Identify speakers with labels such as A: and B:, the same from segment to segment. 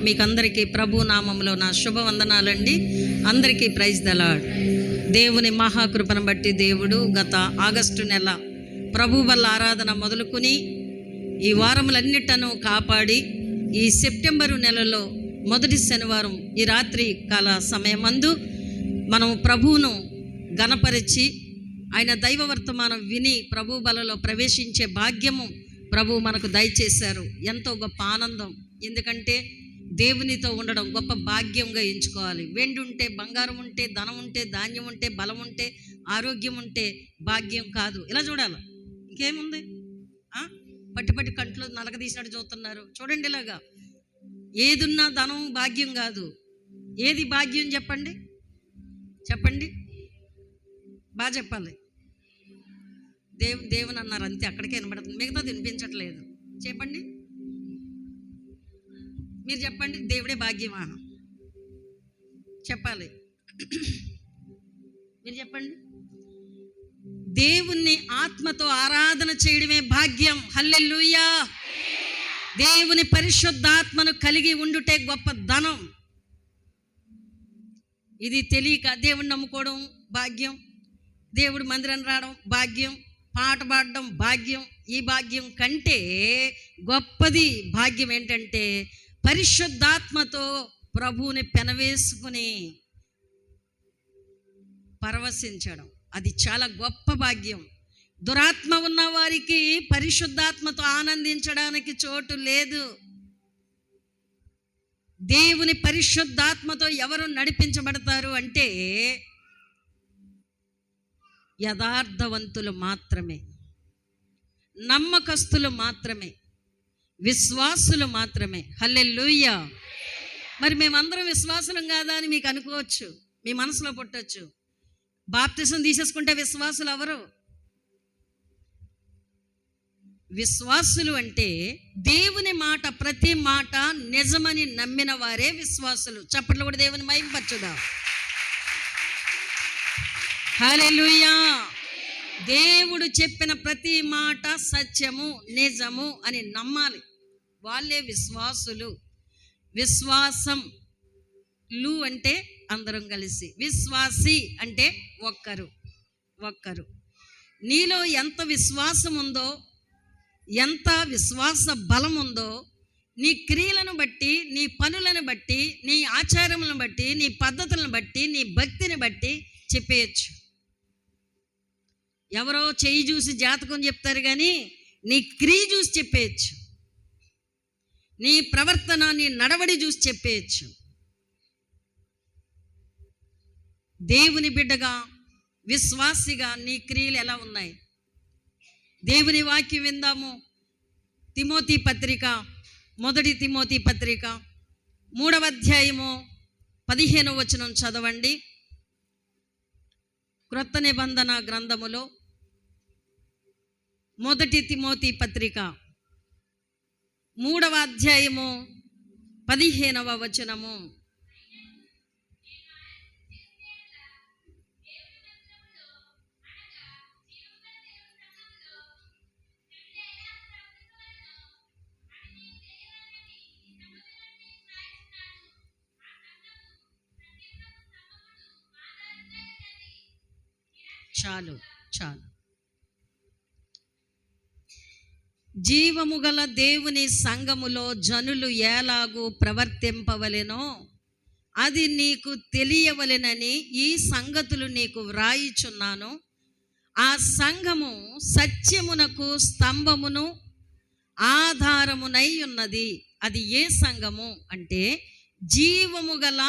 A: మీకందరికీ ప్రభు నామంలో నా శుభవందనాలండి. అందరికీ ప్రైజ్ ద లార్డ్. దేవుని మహాకృపను బట్టి దేవుడు గత ఆగస్టు నెల ప్రభు వల్ల ఆరాధన మొదలుకొని ఈ వారములన్నిటను కాపాడి ఈ సెప్టెంబరు నెలలో మొదటి శనివారం ఈ రాత్రి కాల సమయమందు మనం ప్రభువును గణపరిచి ఆయన దైవ వర్తమానం విని ప్రభు బలలో ప్రవేశించే భాగ్యము ప్రభు మనకు దయచేశారు. ఎంతో గొప్ప ఆనందం. ఎందుకంటే దేవునితో ఉండడం గొప్ప భాగ్యంగా ఎంచుకోవాలి. వెండి ఉంటే, బంగారం ఉంటే, ధనం ఉంటే, ధాన్యం ఉంటే, బలం ఉంటే, ఆరోగ్యం ఉంటే భాగ్యం కాదు. ఇలా చూడాలి. ఇంకేముంది? పట్టి కంట్లో నలగదీసినట్టు చూస్తున్నారు. చూడండి, ఇలాగా ఏదున్నా ధనం భాగ్యం కాదు. ఏది భాగ్యం చెప్పండి, చెప్పండి, బాగా చెప్పాలి. దేవుని అన్నారు అంతే, అక్కడికే వినబడుతుంది, మిగతా వినిపించట్లేదు. చెప్పండి, మీరు చెప్పండి. దేవుడే భాగ్యమా? చెప్పాలి, మీరు చెప్పండి. దేవుణ్ణి ఆత్మతో ఆరాధన చేయడమే భాగ్యం. హల్లెలూయా. దేవుని పరిశుద్ధాత్మను కలిగి ఉండుటే గొప్ప ధనం. ఇది తెలియక దేవుణ్ణి నమ్ముకోవడం భాగ్యం, దేవుడు మందిరాన్ని రావడం భాగ్యం, పాట పాడడం భాగ్యం. ఈ భాగ్యం కంటే గొప్పది భాగ్యం ఏంటంటే పరిశుద్ధాత్మతో ప్రభువుని పెనవేసుకుని పరవశించడం. అది చాలా గొప్ప భాగ్యం. దురాత్మ ఉన్న వారికి పరిశుద్ధాత్మతో ఆనందించడానికి చోటు లేదు. దేవుని పరిశుద్ధాత్మతో ఎవరు నడిపించబడతారు అంటే యథార్థవంతులు మాత్రమే, నమ్మకస్తులు మాత్రమే, విశ్వాసులు మాత్రమే. హల్లెలూయా. మరి మేమందరం విశ్వాసులం కాదా అని మీకు అనుకోవచ్చు, మీ మనసులో పుట్టచ్చు. బాప్తిసం తీసేసుకుంటే విశ్వాసులు ఎవరు? విశ్వాసులు అంటే దేవుని మాట, ప్రతి మాట నిజమని నమ్మిన వారే విశ్వాసులు. చప్పట్లు కూడా దేవుని మహిమపరచుదా. హల్లెలూయా. దేవుడు చెప్పిన ప్రతి మాట సత్యము, నిజము అని నమ్మాలి. వాళ్ళే విశ్వాసులు. విశ్వాసం లు అంటే అందరం కలిసి, విశ్వాసి అంటే ఒక్కరు. నీలో ఎంత విశ్వాసం ఉందో, ఎంత విశ్వాస బలం ఉందో, నీ క్రియలను బట్టి, నీ పనులను బట్టి, నీ ఆచారములను బట్టి, నీ పద్ధతులను బట్టి, నీ భక్తిని బట్టి చెప్పేయచ్చు. ఎవరో చెయ్యి చూసి జాతకం చెప్తారు కానీ నీ క్రియ చూసి చెప్పేయచ్చు. నీ ప్రవర్తన, నీ నడవడి చూసి చెప్పేయచ్చు. దేవుని బిడ్డగా, విశ్వాసిగా నీ క్రియలు ఎలా ఉన్నాయి? దేవుని వాక్యం విందాము. తిమోతి పత్రిక, మొదటి తిమోతి పత్రిక 3వ అధ్యాయము 15వ వచనం చదవండి. క్రొత్త నిబంధన గ్రంథములో మొదటి తిమోతి పత్రిక 3వ అధ్యాయము 15వ వచనము. చాలు. జీవము గల దేవుని సంఘములో జనులు ఎలాగూ ప్రవర్తింపవలెనో అది నీకు తెలియవలెనని ఈ సంగతులు నీకు వ్రాయిచున్నాను. ఆ సంఘము సత్యమునకు స్తంభమును ఆధారమునై ఉన్నది. అది ఏ సంఘము అంటే జీవము గల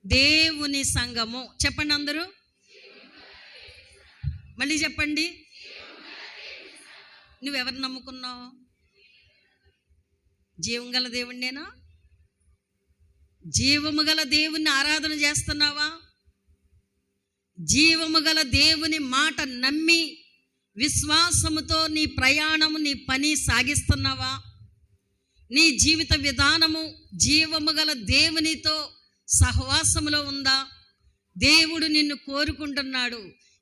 A: దేవుని సంఘము. చెప్పండి అందరూ, మళ్ళీ చెప్పండి. నువ్వెవరు నమ్ముకున్నావు? జీవం గల దేవుణ్ణేనా? జీవము గల దేవుణ్ణి ఆరాధన చేస్తున్నావా? జీవము గల దేవుని మాట నమ్మి విశ్వాసముతో నీ ప్రయాణము, నీ పని సాగిస్తున్నావా? నీ జీవిత విధానము జీవము గల దేవునితో సహవాసములో ఉందా? దేవుడు నిన్ను కోరుకుంటున్నాడు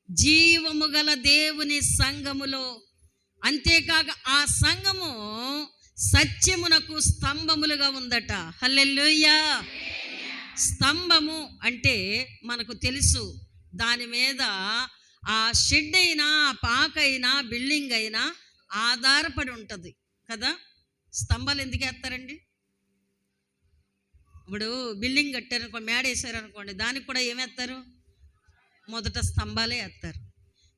A: జీవము గల దేవుని సంఘములో. అంతేకాక ఆ సంఘము సత్యమునకు స్తంభములుగా ఉందట. హల్లెలూయా. స్తంభము అంటే మనకు తెలుసు, దాని మీద ఆ షెడ్ అయినా, ఆ పాకైనా, బిల్డింగ్ అయినా ఆధారపడి ఉంటుంది కదా. స్తంభాలు ఎందుకు వేస్తారండి? ఇప్పుడు బిల్డింగ్ కట్టారనుకోండి, మేడ వేసారనుకోండి, దానికి కూడా ఏమేస్తారు? మొదట స్తంభాలే వేస్తారు.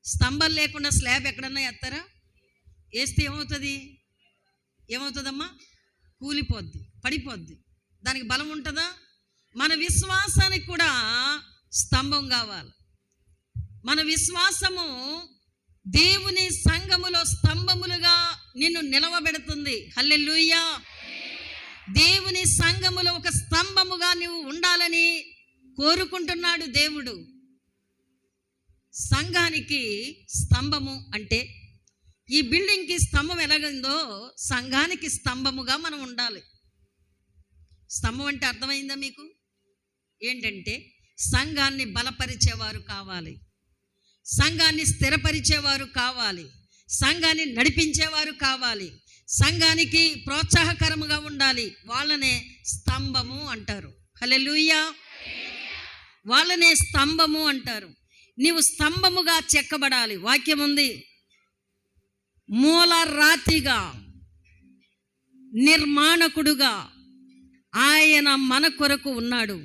A: స్తంభాలు లేకుండా స్లాబ్ ఎక్కడన్నా వేస్తారా? వేస్తే ఏమవుతుందమ్మా? కూలిపోద్ది, పడిపోద్ది. దానికి బలం ఉంటుందా? మన విశ్వాసానికి కూడా స్తంభం కావాలి. మన విశ్వాసము దేవుని సంఘములో స్తంభములుగా నిన్ను నిలవబెడుతుంది. హల్లెలూయా. దేవుని సంఘములో ఒక స్తంభముగా నువ్వు ఉండాలని కోరుకుంటున్నాడు దేవుడు. సంఘానికి స్తంభము అంటే, ఈ బిల్డింగ్కి స్తంభం ఎలాగైందో సంఘానికి స్తంభముగా మనం ఉండాలి. స్తంభం అంటే అర్థమైందా మీకు? ఏంటంటే సంఘాన్ని బలపరిచేవారు కావాలి, సంఘాన్ని స్థిరపరిచేవారు కావాలి, సంఘాన్ని నడిపించేవారు కావాలి, సంఘానికి ప్రోత్సాహకరముగా ఉండాలి. వాళ్ళనే స్తంభము అంటారు. హల్లెలూయా. వాళ్ళనే స్తంభము అంటారు. నీవు స్తంభముగా చెక్కబడాలి. వాక్యం ఉంది, మూల రాతిగా, నిర్మాణకుడుగా ఆయన మన కొరకు ఉన్నాడు.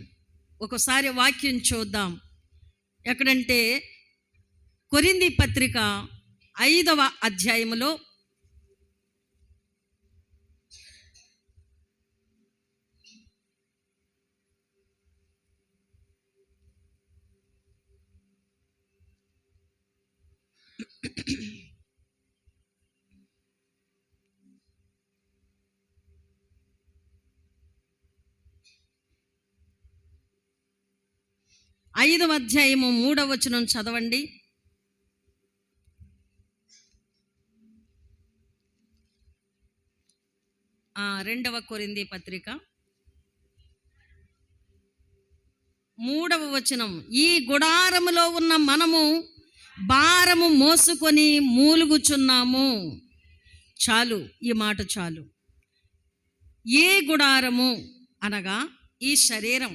A: ఒకసారి వాక్యం చూద్దాం. ఎక్కడంటే కొరింథీ పత్రిక 5వ అధ్యాయములో 5వ అధ్యాయము 3వ వచనం చదవండి. రెండవ కొరింథీ పత్రిక 3వ వచనం. ఈ గుడారములో ఉన్న మనము భారము మోసుకొని మూలుగుచున్నాము. చాలు, ఈ మాట చాలు. ఏ గుడారము అనగా ఈ శరీరం.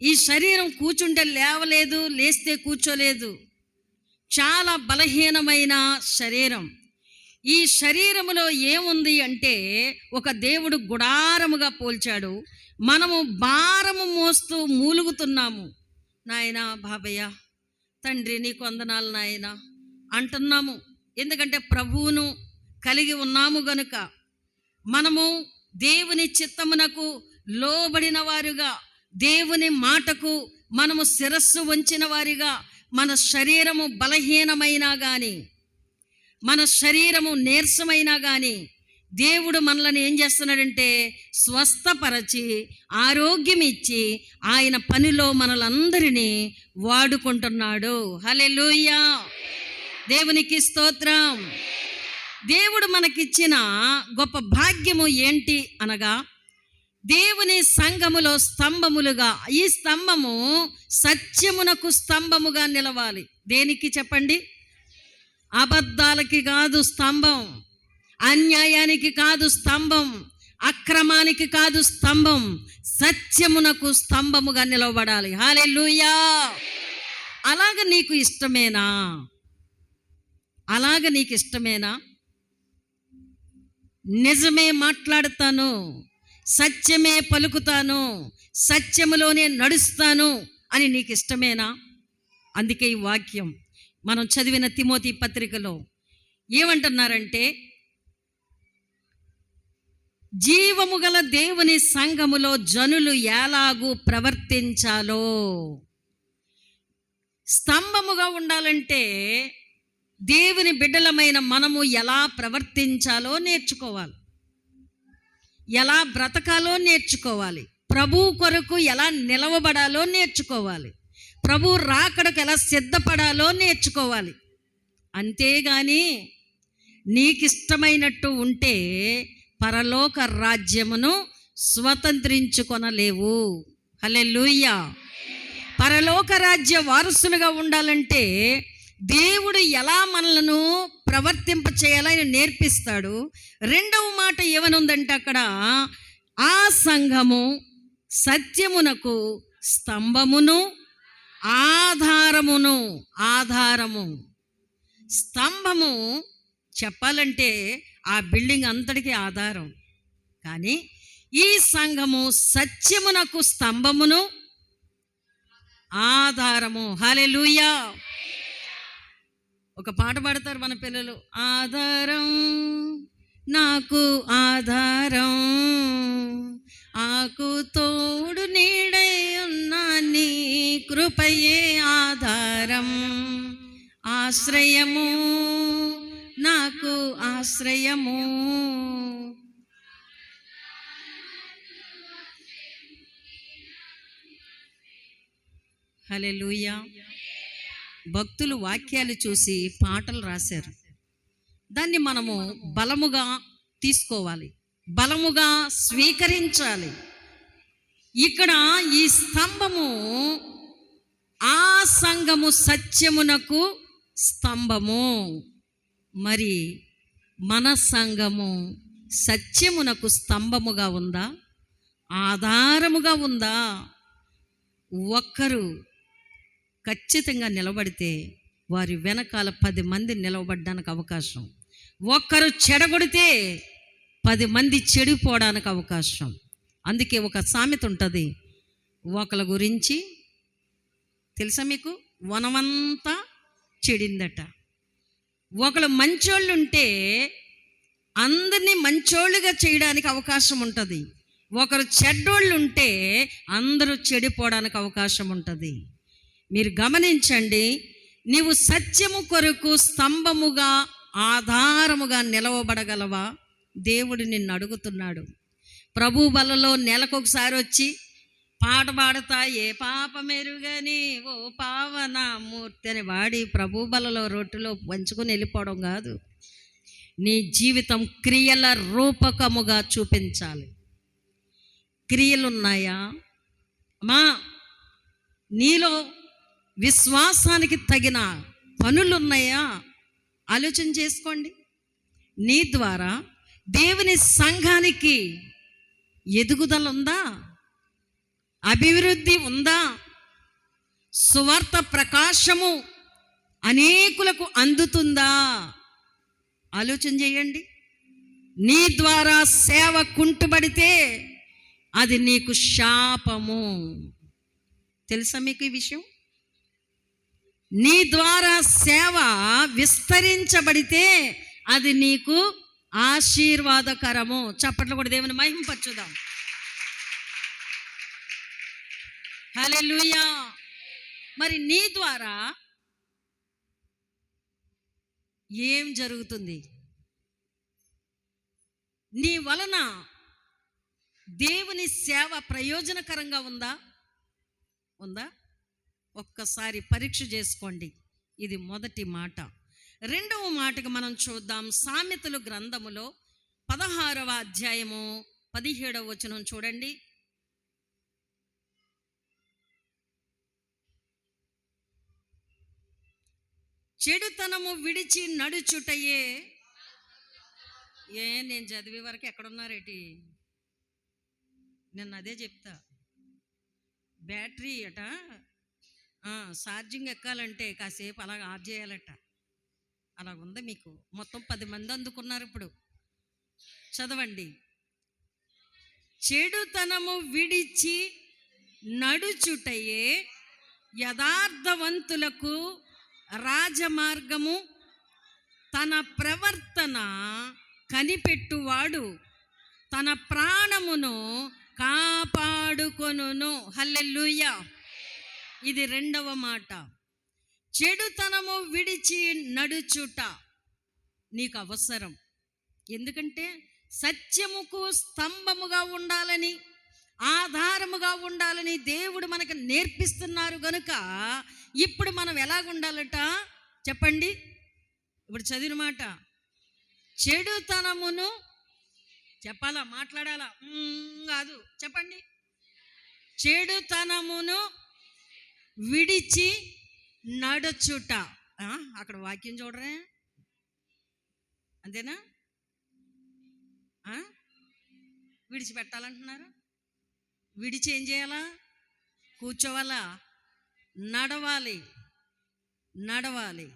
A: ఈ శరీరం కూర్చుంటే లేవలేదు, లేస్తే కూర్చోలేదు. చాలా బలహీనమైన శరీరం. ఈ శరీరములో ఏముంది అంటే ఒక దేవుడు గుడారముగా పోల్చాడు. మనము భారము మోస్తూ మూలుగుతున్నాము. నాయనా, బాబయ్య, తండ్రి నీకు వందనాలు నాయన అంటున్నాము. ఎందుకంటే ప్రభువును కలిగి ఉన్నాము గనుక. మనము దేవుని చిత్తమునకు లోబడిన వారుగా, దేవుని మాటకు మనము శిరస్సు వంచిన వారిగా, మన శరీరము బలహీనమైనా కానీ, మన శరీరము నీరసమైనా కానీ దేవుడు మనల్ని ఏం చేస్తున్నాడంటే స్వస్థపరచి ఆరోగ్యం ఇచ్చి ఆయన పనిలో మనలందరినీ వాడుకుంటున్నాడు. హల్లెలూయా. దేవునికి స్తోత్రం. దేవుడు మనకిచ్చిన గొప్ప భాగ్యము ఏంటి అనగా, దేవుని సంఘములో స్తంభములుగా, ఈ స్తంభము సత్యమునకు స్తంభముగా నిలవాలి. దేనికి చెప్పండి? అబద్ధాలకి కాదు స్తంభం, అన్యాయానికి కాదు స్తంభం, అక్రమానికి కాదు స్తంభం, సత్యమునకు స్తంభముగా నిలవబడాలి. హల్లెలూయా. అలాగ నీకు ఇష్టమేనా? అలాగ నీకు ఇష్టమేనా? నిజమే మాట్లాడతాను, సత్యమే పలుకుతాను, సత్యములోనే నడుస్తాను అని నీకు ఇష్టమేనా? అందుకే ఈ వాక్యం మనం చదివిన తిమోతి పత్రికలో ఏమంటున్నారంటే, జీవము గల దేవుని సంఘములో జనులు ఎలాగూ ప్రవర్తించాలో. స్తంభముగా ఉండాలంటే దేవుని బిడ్డలమైన మనము ఎలా ప్రవర్తించాలో నేర్చుకోవాలి, ఎలా బ్రతకాలో నేర్చుకోవాలి, ప్రభు కొరకు ఎలా నిలవబడాలో నేర్చుకోవాలి, ప్రభు రాకడకు ఎలా సిద్ధపడాలో నేర్చుకోవాలి. అంతేగాని నీకిష్టమైనట్టు ఉంటే పరలోక రాజ్యమును స్వతంత్రించుకొనలేవు. హల్లెలూయా. పరలోక రాజ్య వారసులుగా ఉండాలంటే దేవుడు ఎలా మనలను ప్రవర్తింప చేయాలో ఆయన నేర్పిస్తాడు. రెండవ మాట ఏమనుందంటే అక్కడ, ఆ సంఘము సత్యమునకు స్తంభమును ఆధారమును. ఆధారము, స్తంభము చెప్పాలంటే ఆ బిల్డింగ్ అంతటికి ఆధారం. కానీ ఈ సంఘము సత్యమునకు స్తంభమును ఆధారము. హల్లెలూయా. ఒక పాట పాడతారు మన పిల్లలు, ఆధారం నాకు ఆధారం, ఆకు తోడు నీడై ఉన్నా నీ కృపయే ఆధారం, ఆశ్రయము నాకు ఆశ్రయము. హల్లెలూయా. భక్తులు వాక్యాలు చూసి పాటలు రాశారు. దాన్ని మనము బలముగా తీసుకోవాలి, బలముగా స్వీకరించాలి. ఇక్కడ ఈ స్తంభము, ఆ సంఘము సత్యమునకు స్తంభము. మరి మన సంఘము సత్యమునకు స్తంభముగా ఉందా, ఆధారముగా ఉందా? ఒక్కరు ఖచ్చితంగా నిలబడితే వారి వెనకాల 10 మంది నిలబడడానికి అవకాశం. ఒక్కరు చెడగొడితే 10 మంది చెడిపోవడానికి అవకాశం. అందుకే ఒక సామెత ఉంటుంది, ఒకళ్ళ గురించి తెలుసా మీకు, వనమంతా చెడిందట. ఒకళ్ళు మంచోళ్ళు ఉంటే అందరినీ మంచోళ్ళుగా చేయడానికి అవకాశం ఉంటుంది. ఒకరు చెడ్డోళ్ళు ఉంటే అందరూ చెడిపోవడానికి అవకాశం ఉంటుంది. మీరు గమనించండి, నీవు సత్యము కొరకు స్తంభముగా ఆధారముగా నిలవబడగలవా? దేవుడు నిన్ను అడుగుతున్నాడు. ప్రభు బలలో నెలకొకసారి వచ్చి పాట పాడతా, ఏ పాపమెరుగని ఓ పావనమూర్తి అని వాడి ప్రభు బలలో రొట్టెలో పంచుకొని వెళ్ళిపోవడం కాదు. నీ జీవితం క్రియల రూపకముగా చూపించాలి. క్రియలున్నాయా అమ్మా? నీలో విశ్వాసానికి తగిన పనులున్నాయా? ఆలోచన చేసుకోండి. నీ ద్వారా దేవుని సంఘానికి ఎదుగుదల ఉందా? అభివృద్ధి ఉందా? సువార్త ప్రకాశము అనేకులకు అందుతుందా? ఆలోచన చేయండి. నీ ద్వారా సేవ కుంటుబడితే అది నీకు శాపము. తెలుసా మీకు ఈ విషయం? నీ ద్వారా సేవ విస్తరించబడితే అది నీకు ఆశీర్వాదకరము. చప్పట్లు కూడా దేవుని మహింపరచుదాం. హల్లెలూయా. మరి నీ ద్వారా ఏం జరుగుతుంది? నీ వలన దేవుని సేవ ప్రయోజనకరంగా ఉందా? ఉందా? ఒక్కసారి పరీక్ష చేసుకోండి. ఇది మొదటి మాట. రెండవ మాటకి మనం చూద్దాం. సామెతలు గ్రంథములో 16వ అధ్యాయము 17వ వచనం చూడండి. చెడుతనము విడిచి నడుచుటయే. నేను చదివే వరకు ఎక్కడున్నారేటి? నేను అదే చెప్తా. బ్యాటరీ అట ఛార్జింగ్ ఎక్కాలంటే కాసేపు అలాగ ఆఫ్ చేయాలట. అలాగుంది మీకు. మొత్తం 10 మంది అందుకున్నారు. ఇప్పుడు చదవండి. చెడుతనము విడిచి నడుచుటయే యథార్థవంతులకు రాజమార్గము, తన ప్రవర్తన కనిపెట్టువాడు తన ప్రాణమును కాపాడుకొనును. హల్లెలూయా. ఇది రెండవ మాట. చెడుతనము విడిచి నడుచుట నీకు అవసరం. ఎందుకంటే సత్యముకు స్తంభముగా ఉండాలని, ఆధారముగా ఉండాలని దేవుడు మనకు నేర్పిస్తున్నారు గనుక ఇప్పుడు మనం ఎలాగుండాలట చెప్పండి. ఇప్పుడు చదివిన మాట, చెడుతనమును చెప్పాలా, మాట్లాడాలా? కాదు, చెప్పండి. చెడుతనమును విడిచి నడుచుట. అక్కడ వాక్యం చూడరే, అంతేనా? విడిచిపెట్టాలంటున్నారు. విడిచి ఏం చేయాలా? కూర్చోవాలా? నడవాలి, నడవాలి,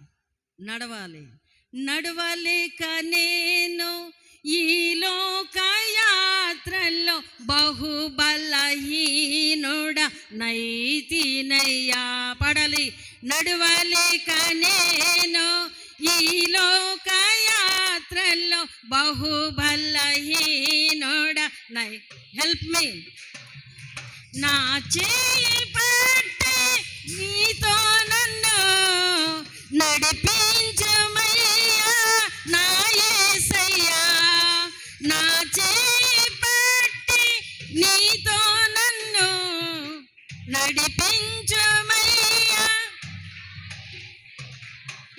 A: నడవాలి. నడవలేక నేను ఈ లోక యాత్రల్లో బహుబలహీనుడ నైతినయ్యా. పడాలి. నడవలేక నేను ఈ లోక యాత్రల్లో బహుబలహీనుడ నై. Help me. నా చేయి పట్టి నీతో నన్ను నడిపించుమయ్యా నా యేసయ్యా. నా చేయి పట్టి నీతో నన్ను నడిపించుమయ్యా.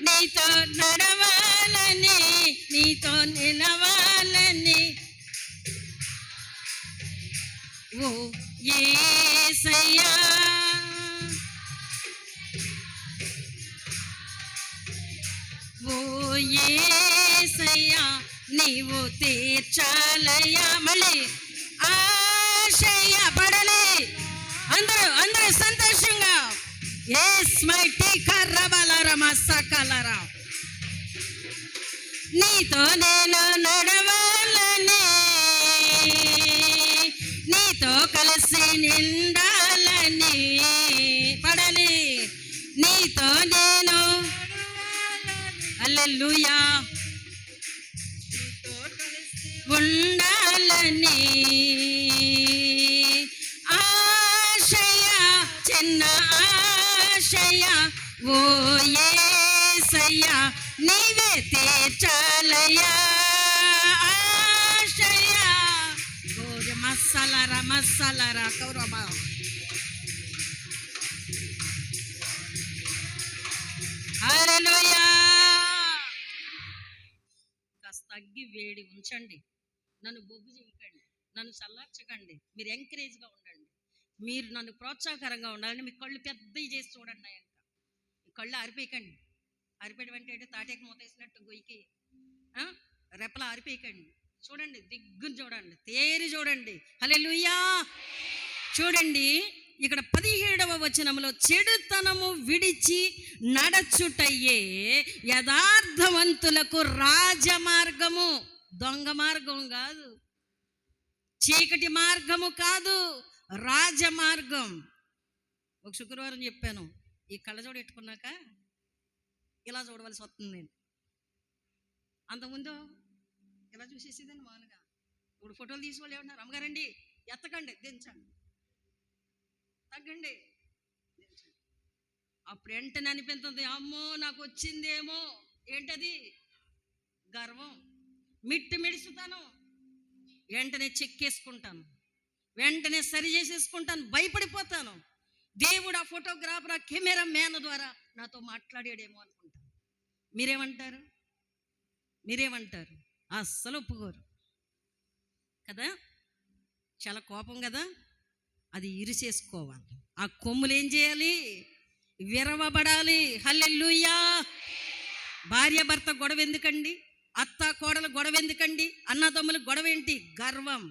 A: నీతో నడవాలని, నీతో నిలవాలని ఓ యేసయ్యా. ఓ యేసయ్యా నీవు తీర్చాలయ్యా. మళ్ళీ ఆశయ్య. పడాలి. అందరూ అందరూ సంతోషంగా. ఎస్ మై టీకర్రబలరా మసకలరా. నీతో నేను నడవాలని, నీతో కలిసి నిండాలని. పడాలి. నీతో నేను హల్లెలూయా ఉండాలని ఆశయ, చిన్న ఆశయ. ఓ యేసయ్యా నీవే తీర్చాలయ్యా ఆశయ. గోర మసాలారా మసాలారా కౌరబా. హల్లెలూయా. కాస్త తగ్గి వేడి ఉంచండి. నన్ను బొగ్గు చేయకండి, నన్ను చల్లార్చకండి. మీరు ఎంకరేజ్గా ఉండండి. మీరు నన్ను ప్రోత్సాహకరంగా ఉండాలని మీ కళ్ళు పెద్దవి చేసి చూడండి. మీ కళ్ళు ఆరిపోయకండి. ఆరిపోయడం అంటే తాటేకి మూత వేసినట్టు గొయ్యికి రెప్పలా ఆరిపోయకండి. చూడండి, దిగ్గుని చూడండి, తేరి చూడండి. హల్లెలూయా. చూడండి, ఇక్కడ 17వ వచనంలో చెడుతనము విడిచి నడచుటయ్యే యథార్థవంతులకు రాజమార్గము. దొంగ మార్గం కాదు, చీకటి మార్గము కాదు, రాజమార్గం. ఒక శుక్రవారం చెప్పాను, ఈ కళ్ళజోడు పెట్టుకున్నాక ఇలా చూడవలసి వస్తుంది. నేను అంతకుముందు ఇలా చూసేసేదాన్ని మామూలుగా. ఇప్పుడు ఫోటోలు తీసుకోవాలి. ఏమన్నారు? అమ్మగారండి ఎత్తకండి, దించండి, తగ్గండి, దించండి. అప్పుడు వెంటనే అనిపిస్తుంది, అమ్మో నాకు వచ్చిందేమో. ఏంటది? గర్వం, మిట్టి మిడిసుతాను. వెంటనే చెక్కేసుకుంటాను, వెంటనే సరి చేసేసుకుంటాను, భయపడిపోతాను. దేవుడు ఆ ఫోటోగ్రాఫర్, ఆ కెమెరా మ్యాన్ ద్వారా నాతో మాట్లాడాడేమో అనుకుంటాను. మీరేమంటారు? మీరేమంటారు? అస్సలు ఒప్పుకోరు కదా. చాలా కోపం కదా. అది ఇరిసేసుకోవాలి. ఆ కొమ్ములు ఏం చేయాలి? విరవబడాలి. హల్లెలూయా. భార్య భర్త గొడవ ఎందుకండి? అత్త కోడలు గొడవ ఎందుకండి? అన్నదమ్ములు గొడవ ఏంటి? గర్వం.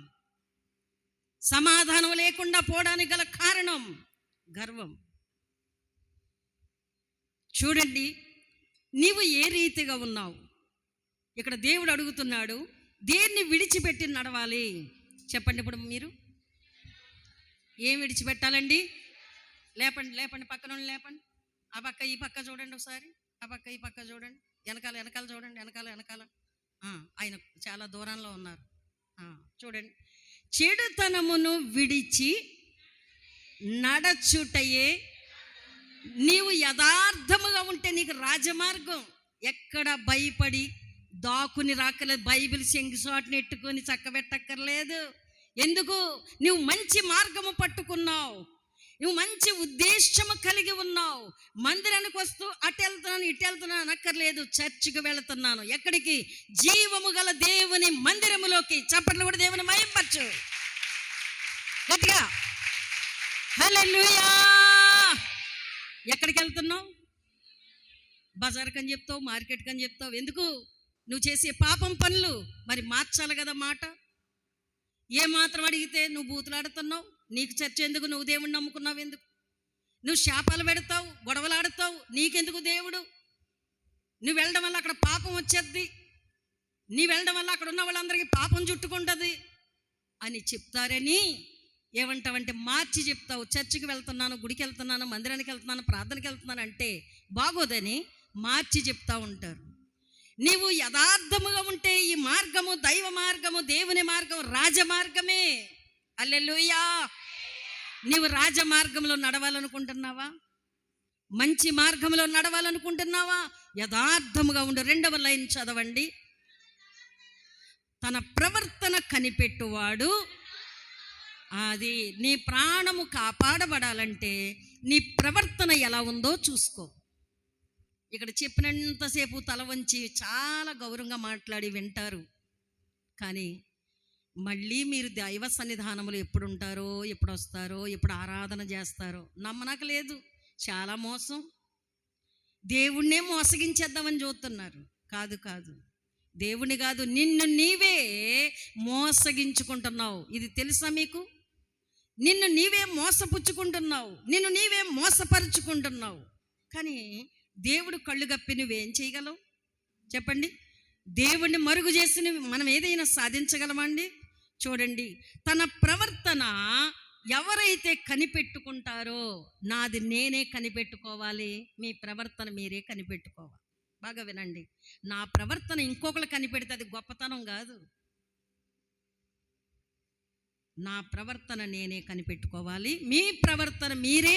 A: సమాధానం లేకుండా పోవడానికి గల కారణం గర్వం. చూడండి, నీవు ఏ రీతిగా ఉన్నావు? ఇక్కడ దేవుడు అడుగుతున్నాడు, దేన్ని విడిచిపెట్టి నడవాలి? చెప్పండి. ఇప్పుడు మీరు ఏం విడిచిపెట్టాలండి? లేపండి, లేపండి, పక్కన లేపండి. ఆ పక్క ఈ పక్క చూడండి ఒకసారి, ఆ పక్క ఈ పక్క చూడండి, వెనకాల వెనకాల చూడండి, వెనకాల వెనకాల. ఆయన చాలా దూరంలో ఉన్నారు. చూడండి, చెడుతనమును విడిచి నడచుటయే. నీవు యథార్థముగా ఉంటే నీకు రాజమార్గం. ఎక్కడ భయపడి దాకుని రాకలేదు. బైబిల్ శంగిసాటుని ఎట్టుకొని చక్కబెట్టక్కర్లేదు. ఎందుకు? నువ్వు మంచి మార్గము పట్టుకున్నావు, నువ్వు మంచి ఉద్దేశము కలిగి ఉన్నావు. మందిరానికి వస్తూ అటు వెళ్తున్నాను ఇటు వెళ్తున్నాను అనక్కర్లేదు. చర్చికి వెళుతున్నాను. ఎక్కడికి? జీవము గల దేవుని మందిరములోకి. చప్పట్లు కూడా దేవుని మహింపచ్చు గట్టిగా. హల్లెలూయా. ఎక్కడికి వెళ్తున్నావు? బజార్కి అని చెప్తావు, మార్కెట్కి అని చెప్తావు. ఎందుకు? నువ్వు చేసే పాపం పనులు మరి మార్చాలి కదా మాట. ఏ మాత్రం అడిగితే నువ్వు బూతులాడుతున్నావు, నీకు చర్చ ఎందుకు, నువ్వు దేవుడిని నమ్ముకున్నావు ఎందుకు, నువ్వు శాపాలు పెడతావు, గొడవలు ఆడుతావు, నీకెందుకు దేవుడు, నువ్వు వెళ్ళడం వల్ల అక్కడ పాపం వచ్చేద్ది, నీ వెళ్ళడం వల్ల అక్కడ ఉన్న వాళ్ళందరికీ పాపం చుట్టుకుంటుంది అని చెప్తారని ఏమంటావంటే మార్చి చెప్తావు. చర్చికి వెళ్తున్నాను, గుడికి వెళ్తున్నాను, మందిరానికి వెళ్తున్నాను, ప్రార్థనకి వెళ్తున్నాను అంటే బాగోదని మార్చి చెప్తా ఉంటారు. నీవు యథార్థముగా ఉంటే ఈ మార్గము దైవ మార్గము, దేవుని మార్గం రాజమార్గమే. హల్లెలూయా. నీవు రాజమార్గంలో నడవాలనుకుంటున్నావా? మంచి మార్గంలో నడవాలనుకుంటున్నావా? యథార్థముగా ఉండు. 2వ లైన్ చదవండి. తన ప్రవర్తన కనిపెట్టువాడు. అది నీ ప్రాణము కాపాడబడాలంటే నీ ప్రవర్తన ఎలా ఉందో చూసుకో. ఇక్కడ చెప్పినంతసేపు తల వంచి చాలా గౌరవంగా మాట్లాడి వింటారు, కానీ మళ్ళీ మీరు దైవ సన్నిధానములు ఎప్పుడు ఉంటారో, ఎప్పుడు వస్తారో, ఎప్పుడు ఆరాధన చేస్తారో నమ్మనకలేదు. చాలా మోసం. దేవుణ్ణే మోసగించేద్దామని చూస్తున్నారు. కాదు కాదు, దేవుని కాదు, నిన్ను నీవే మోసగించుకుంటున్నావు. ఇది తెలుసా మీకు? నిన్ను నీవే మోసపుచ్చుకుంటున్నావు, నిన్ను నీవే మోసపరుచుకుంటున్నావు. కానీ దేవుడు కళ్ళు గప్పి నువ్వేం చేయగలవు చెప్పండి? దేవుణ్ణి మరుగు చేసి మనం ఏదైనా సాధించగలమండి? చూడండి, తన ప్రవర్తన ఎవరైతే కనిపెట్టుకుంటారో, నాది నేనే కనిపెట్టుకోవాలి, మీ ప్రవర్తన మీరే కనిపెట్టుకోవాలి. బాగా వినండి, నా ప్రవర్తన ఇంకొకరు కనిపెడితే అది గొప్పతనం కాదు. నా ప్రవర్తన నేనే కనిపెట్టుకోవాలి, మీ ప్రవర్తన మీరే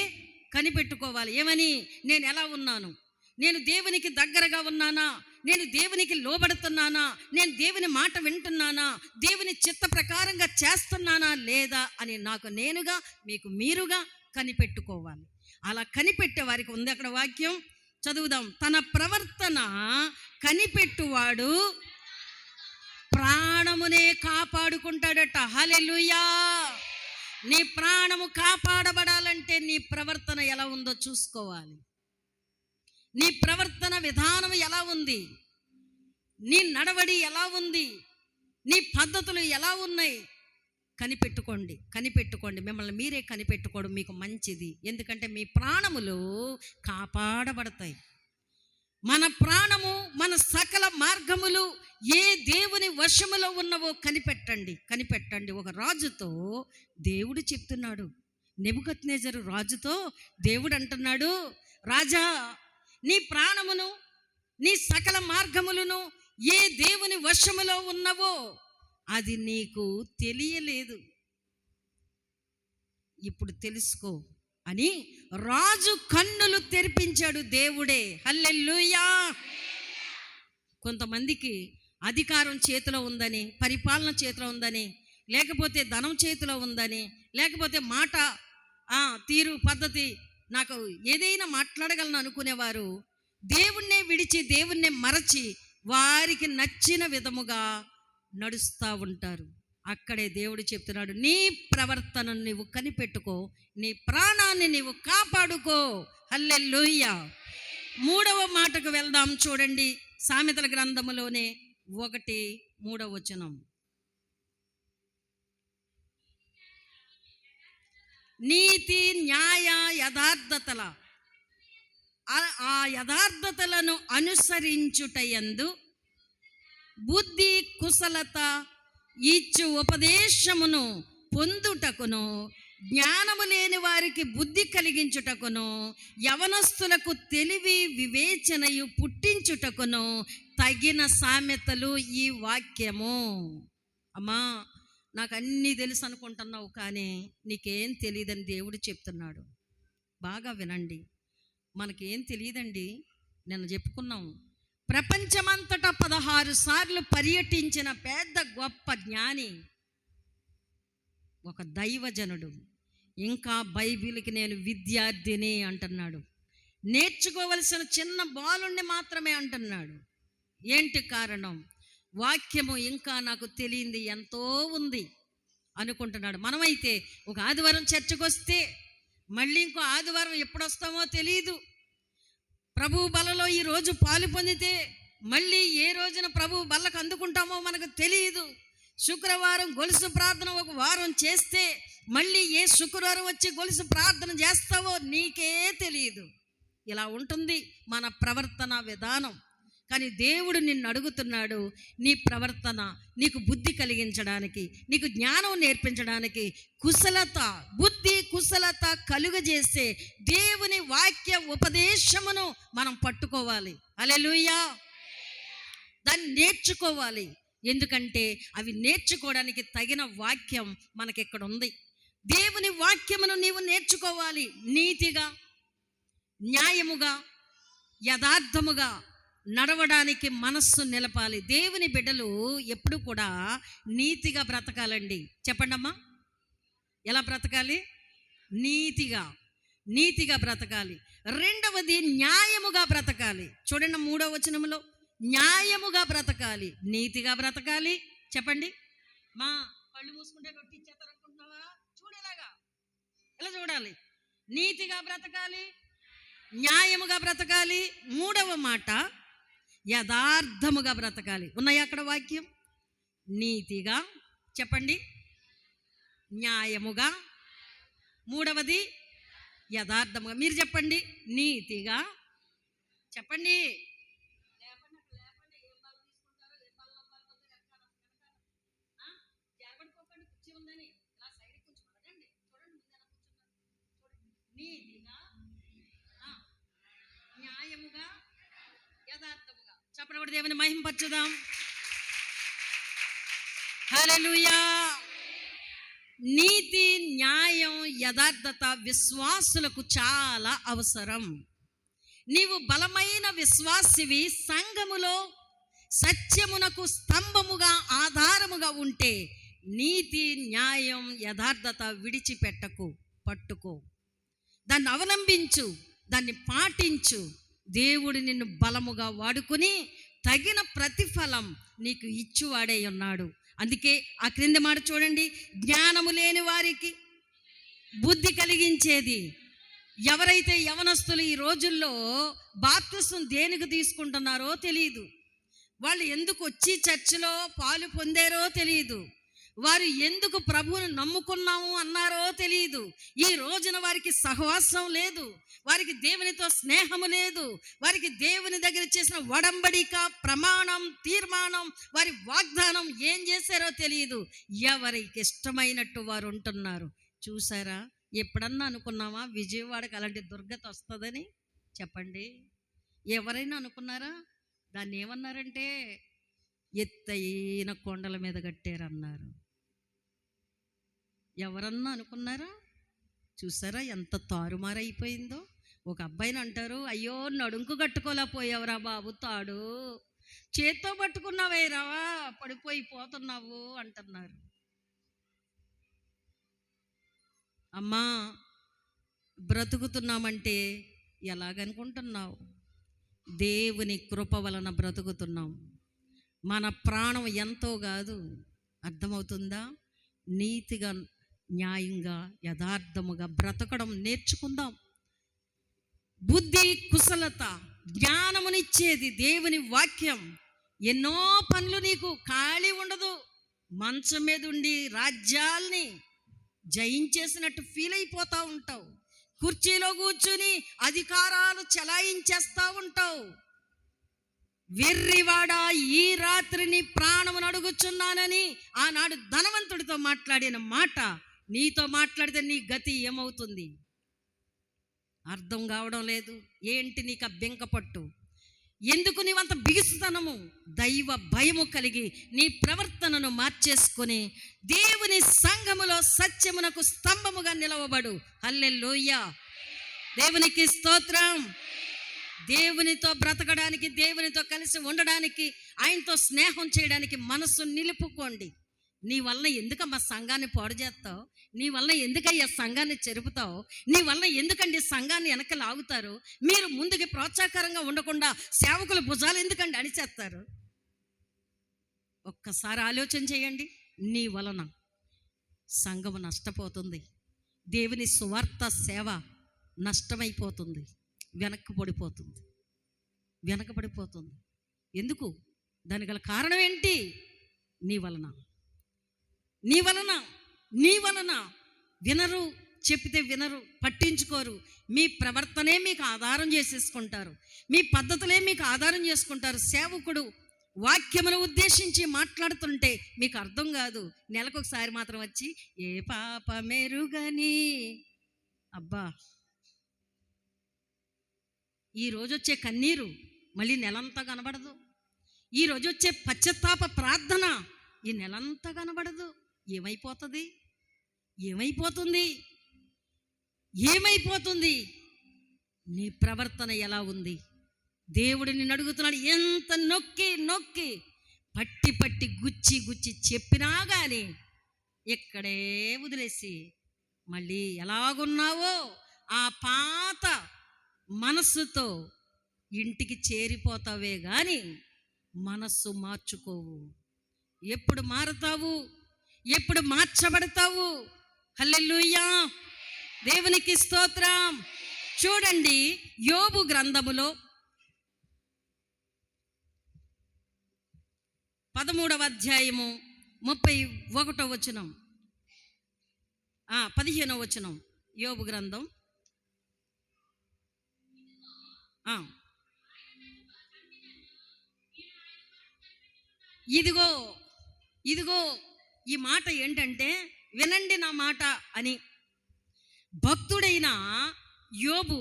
A: కనిపెట్టుకోవాలి. ఏమని? నేను ఎలా ఉన్నాను, నేను దేవునికి దగ్గరగా ఉన్నానా, నేను దేవునికి లోబడుతున్నానా, నేను దేవుని మాట వింటున్నానా, దేవుని చిత్త ప్రకారంగా చేస్తున్నానా లేదా అని నాకు నేనుగా మీకు మీరుగా కనిపెట్టుకోవాలి. అలా కనిపెట్టే వారికి ఉంది అక్కడ వాక్యం, చదువుదాం. తన ప్రవర్తన కనిపెట్టువాడు ప్రాణమునే కాపాడుకుంటాడట. హల్లెలూయా. నీ ప్రాణము కాపాడబడాలంటే నీ ప్రవర్తన ఎలా ఉందో చూసుకోవాలి. నీ ప్రవర్తన విధానం ఎలా ఉంది, నీ నడవడి ఎలా ఉంది, నీ పద్ధతులు ఎలా ఉన్నాయి, కనిపెట్టుకోండి. కనిపెట్టుకోండి, మిమ్మల్ని మీరే కనిపెట్టుకోవడం మీకు మంచిది. ఎందుకంటే మీ ప్రాణములు కాపాడబడతాయి. మన ప్రాణము, మన సకల మార్గములు ఏ దేవుని వశములో ఉన్నవో కనిపెట్టండి. కనిపెట్టండి. ఒక రాజుతో దేవుడు చెప్తున్నాడు, నెబుకద్నెజరు రాజుతో దేవుడు అంటున్నాడు, రాజా, నీ ప్రాణమును, నీ సకల మార్గములను ఏ దేవుని వశములో ఉన్నవో అది నీకు తెలియలేదు, ఇప్పుడు తెలుసుకో అని రాజు కన్నులు తెరిపించాడు దేవుడే. హల్లెలూయా. కొంతమందికి అధికారం చేతిలో ఉందని, పరిపాలన చేతిలో ఉందని, లేకపోతే ధనం చేతిలో ఉందని, లేకపోతే మాట తీరు పద్ధతి నాకు ఏదైనా మాట్లాడగలను అనుకునేవారు దేవుణ్ణే విడిచి, దేవుణ్ణే మరచి వారికి నచ్చిన విధముగా నడుస్తూ ఉంటారు. అక్కడే దేవుడు చెప్తున్నాడు, నీ ప్రవర్తనను నీవు కనిపెట్టుకో, నీ ప్రాణాన్ని నీవు కాపాడుకో. హల్లెలూయా. 3వ మాటకు వెళ్దాం. చూడండి, సామెతల గ్రంథములోనే 1:3 నీతి న్యాయ యథార్థతల ఆ యథార్థతలను అనుసరించుటయందు బుద్ధి కుశలత ఇచ్చు ఉపదేశమును పొందుటకును, జ్ఞానము లేని వారికి బుద్ధి కలిగించుటకును, యవనస్తులకు తెలివి వివేచనయు పుట్టించుటకును తగిన సామెతలు ఈ వాక్యము. అమ్మా, నాకు అన్నీ తెలుసు అనుకుంటున్నావు, కానీ నీకేం తెలియదని దేవుడు చెప్తున్నాడు. బాగా వినండి. మనకేం తెలియదండి. నిన్న చెప్పుకున్నాం, ప్రపంచమంతటా 16 సార్లు పర్యటించిన పెద్ద గొప్ప జ్ఞాని, ఒక దైవజనుడు, ఇంకా బైబిల్కి నేను విద్యార్థిని అంటున్నాడు. నేర్చుకోవలసిన చిన్న బాలుణ్ణి మాత్రమే అంటున్నాడు. ఏంటి కారణం? వాక్యము ఇంకా నాకు తెలియంది ఎంతో ఉంది అనుకుంటున్నాడు. మనమైతే ఒక ఆదివారం చర్చకు వస్తే మళ్ళీ ఇంకో ఆదివారం ఎప్పుడు వస్తామో తెలియదు. ప్రభు బలలో ఈరోజు పాలు పొందితే మళ్ళీ ఏ రోజున ప్రభు బల్లకు అందుకుంటామో మనకు తెలియదు. శుక్రవారం గొలుసు ప్రార్థన ఒక వారం చేస్తే మళ్ళీ ఏ శుక్రవారం వచ్చి గొలుసు ప్రార్థన చేస్తావో నీకే తెలియదు. ఇలా ఉంటుంది మన ప్రవర్తన విధానం. కానీ దేవుడు నిన్ను అడుగుతున్నాడు, నీ ప్రవర్తన నీకు బుద్ధి కలిగించడానికి, నీకు జ్ఞానం నేర్పించడానికి, కుశలత, బుద్ధి కుశలత కలుగజేసే దేవుని వాక్య ఉపదేశమును మనం పట్టుకోవాలి. హల్లెలూయా. దాన్ని నేర్చుకోవాలి. ఎందుకంటే అవి నేర్చుకోవడానికి తగిన వాక్యం మనకిక్కడ ఉంది. దేవుని వాక్యమును నీవు నేర్చుకోవాలి. నీతిగా, న్యాయముగా, యథార్థముగా నడవడానికి మనస్సు నిలపాలి. దేవుని బిడ్డలు ఎప్పుడు కూడా నీతిగా బ్రతకాలండి. చెప్పండమ్మా, ఎలా బ్రతకాలి? నీతిగా బ్రతకాలి. రెండవది న్యాయముగా బ్రతకాలి. చూడండి 3వ వచనంలో, న్యాయముగా బ్రతకాలి, నీతిగా బ్రతకాలి. చెప్పండి. మా కళ్ళు మూసుకుంటే రొట్టి ఇచ్చేస్తారనుకుంటున్నావా? చూడేలాగా ఎలా చూడాలి? నీతిగా బ్రతకాలి, న్యాయముగా బ్రతకాలి. 3వ మాట యథార్థముగా బ్రతకాలి. ఉన్నాయా అక్కడ వాక్యం? నీతిగా, చెప్పండి, న్యాయముగా, 3వది యథార్థముగా. మీరు చెప్పండి. నీతిగా, చెప్పండి. నీతిగా, న్యాయముగా, యథార్థముగా. చెప్పండి, దేవుని మహిమపరచుదాం. హల్లెలూయా. నీతి, న్యాయం, యథార్థత విశ్వాసులకు చాలా అవసరం. నీవు బలమైన విశ్వాసివి, సంఘములో సత్యమునకు స్తంభముగా, ఆధారముగా ఉంటే నీతి, న్యాయం, యథార్థత విడిచిపెట్టకు, పట్టుకో, దాన్ని అవలంబించు, దాన్ని పాటించు. దేవుడు నిన్ను బలముగా వాడుకుని తగిన ప్రతిఫలం నీకు ఇచ్చువాడే ఉన్నాడు. అందుకే ఆ క్రింది మాట చూడండి, జ్ఞానము లేని వారికి బుద్ధి కలిగించేది. ఎవరైతే యవనస్తులు ఈ రోజుల్లో బాప్తిసం దేనికి తీసుకుంటున్నారో తెలియదు, వాళ్ళు ఎందుకు వచ్చి చర్చిలో పాలు పొందారో తెలియదు, వారు ఎందుకు ప్రభువును నమ్ముకున్నాము అన్నారో తెలియదు. ఈ రోజున వారికి సహవాసం లేదు, వారికి దేవునితో స్నేహము లేదు, వారికి దేవుని దగ్గర చేసిన వడంబడిక, ప్రమాణం, తీర్మానం, వారి వాగ్దానం ఏం చేశారో తెలియదు. ఎవరికి ఇష్టమైనట్టు వారు ఉంటున్నారు. చూసారా? ఎప్పుడన్నా అనుకున్నామా విజయవాడకి అలాంటి దుర్గతి వస్తుందని? చెప్పండి. ఎవరైనా అనుకున్నారా? దాన్ని ఏమన్నారంటే ఎత్తైన కొండల మీద కట్టారన్నారు. ఎవరన్నా అనుకున్నారా? చూసారా ఎంత తారుమారైపోయిందో. ఒక అబ్బాయిని అంటారు, అయ్యో నడుంకు కట్టుకోలేకపోయావురా బాబు, తాడు చేత్తో పట్టుకున్నావేరావా, పడిపోయి పోతున్నావు అంటున్నారు. అమ్మా, బ్రతుకుతున్నామంటే ఎలాగనుకుంటున్నావు? దేవుని కృప వలన బ్రతుకుతున్నాం. మన ప్రాణం ఎంతో కాదు, అర్థమవుతుందా? నీతిగా, న్యాయంగా, యథార్థముగా బ్రతకడం నేర్చుకుందాం. బుద్ధి, కుశలత, జ్ఞానమునిచ్చేది దేవుని వాక్యం. ఎన్నో పనులు నీకు ఖాళీ ఉండదు. మంచం మీద ఉండి రాజ్యాల్ని జయించేసినట్టు ఫీల్ అయిపోతూ ఉంటావు. కుర్చీలో కూర్చుని అధికారాలు చెలాయించేస్తూ ఉంటావు. వెర్రివాడా, ఈ రాత్రి నీ ప్రాణమును అడుగుచున్నానని ఆనాడు ధనవంతుడితో మాట్లాడిన మాట నీతో మాట్లాడితే నీ గతి ఏమవుతుంది? అర్థం కావడం లేదు. ఏంటి నీకు ఆ బెంకపట్టు? ఎందుకు నీవంత బిగుసుతనము? దైవ భయము కలిగి నీ ప్రవర్తనను మార్చేసుకొని దేవుని సంఘములో సత్యమునకు స్తంభముగా నిలవబడు. హల్లెలూయా. దేవునికి స్తోత్రం. దేవునితో బ్రతకడానికి, దేవునితో కలిసి ఉండడానికి, ఆయనతో స్నేహం చేయడానికి మనస్సు నిలుపుకోండి. నీ వల్ల ఎందుకమ్మా సంఘాన్ని పాడు చేస్తావు? నీ వల్ల ఎందుకయ్యా సంఘాన్ని చెరుపుతావు? నీ వల్ల ఎందుకండి సంఘాన్ని వెనక లాగుతారు? మీరు ముందుకి ప్రోత్సాహకరంగా ఉండకుండా సేవకుల భుజాలు ఎందుకండి అణిచేస్తారు? ఒక్కసారి ఆలోచన చేయండి. నీ వలన సంఘము నష్టపోతుంది. దేవుని సువార్త సేవ నష్టమైపోతుంది, వెనక్కి పడిపోతుంది. వెనకబడిపోతుంది. ఎందుకు? దానికి గల కారణం ఏంటి? నీ వలన నీ వలన నీ వలన వినరు, చెప్తే వినరు, పట్టించుకోరు. మీ ప్రవర్తనే మీకు ఆధారం చేసేసుకుంటారు, మీ పద్ధతులే మీకు ఆధారం చేసుకుంటారు. సేవకుడు వాక్యమును ఉద్దేశించి మాట్లాడుతుంటే మీకు అర్థం కాదు. నెలకొకసారి మాత్రం వచ్చి ఏ పాప మెరుగని, అబ్బా ఈరోజు వచ్చే కన్నీరు మళ్ళీ నెలంతా కనబడదు. ఈరోజు వచ్చే పశ్చాత్తాప ప్రార్థన ఈ నెలంతా కనబడదు. ఏమైపోతుంది? ఏమైపోతుంది? ఏమైపోతుంది? నీ ప్రవర్తన ఎలా ఉంది? దేవుడు నిన్ను అడుగుతున్నాడు. ఎంత నొక్కి నొక్కి పట్టి పట్టి గుచ్చి గుచ్చి చెప్పినా కానీ ఇక్కడే వదిలేసి మళ్ళీ ఎలాగున్నావో ఆ పాత మనస్సుతో ఇంటికి చేరిపోతావే కానీ మనస్సు మార్చుకోవు. ఎప్పుడు మారుతావు? ఎప్పుడు మార్చబడతావు? హల్లెలూయా, దేవునికి స్తోత్రం. చూడండి, యోబు గ్రంథములో 13వ అధ్యాయము 31వ వచనం, 15వ వచనం. యోబు గ్రంథం ఇదిగో ఇదిగో ఈ మాట ఏంటంటే, వినండి నా మాట అని భక్తుడైన యోబు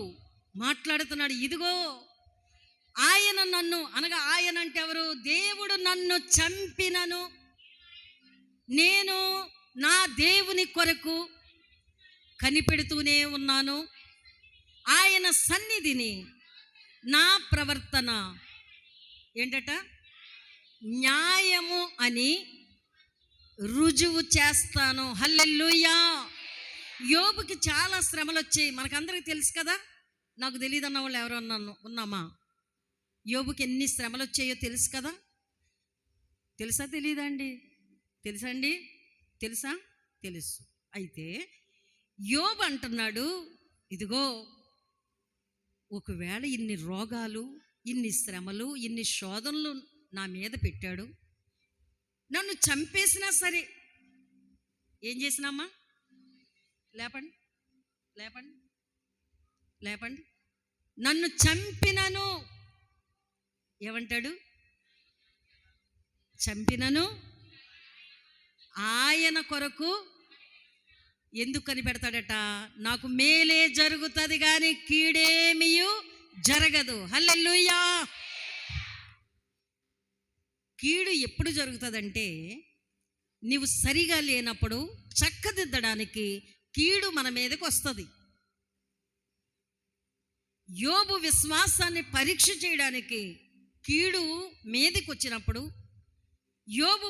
A: మాట్లాడుతున్నాడు. ఇదిగో ఆయన నన్ను, అనగా ఆయన అంటే ఎవరు? దేవుడు నన్ను చంపినను నేను నా దేవుని కొరకు కనిపెడుతూనే ఉన్నాను. ఆయన సన్నిధిని నా ప్రవర్తన ఏంటట? న్యాయము అని రుజువు చేస్తాను. హల్లెలూయా. యోబుకి చాలా శ్రమలు వచ్చాయి, మనకందరికీ తెలుసు కదా. నాకు తెలియదు అన్న వాళ్ళు ఎవరన్నా ఉన్నామా? యోబుకి ఎన్ని శ్రమలు వచ్చాయో తెలుసు కదా. తెలుసా? తెలియదండి? తెలుసండి? తెలుసా? తెలుసు. అయితే యోబు అంటున్నాడు, ఇదిగో ఒకవేళ ఇన్ని రోగాలు, ఇన్ని శ్రమలు, ఇన్ని శోధనలు నా మీద పెట్టాడు, నన్ను చంపేసినా సరే, ఏం చేసినామా? లేపండి లేపండి లేపండి. నన్ను చంపినను, ఏమంటాడు? చంపినను ఆయన కొరకు ఎందుకు కనిపెడతాడట? నాకు మేలే జరుగుతుంది కానీ కీడేమియు జరగదు. హల్లెలూయా. కీడు ఎప్పుడు జరుగుతుందంటే, నీవు సరిగా లేనప్పుడు చక్కదిద్దడానికి కీడు మన మీదకి వస్తుంది. యోబు విశ్వాసాన్ని పరీక్ష చేయడానికి కీడు మీదకి వచ్చినప్పుడు యోబు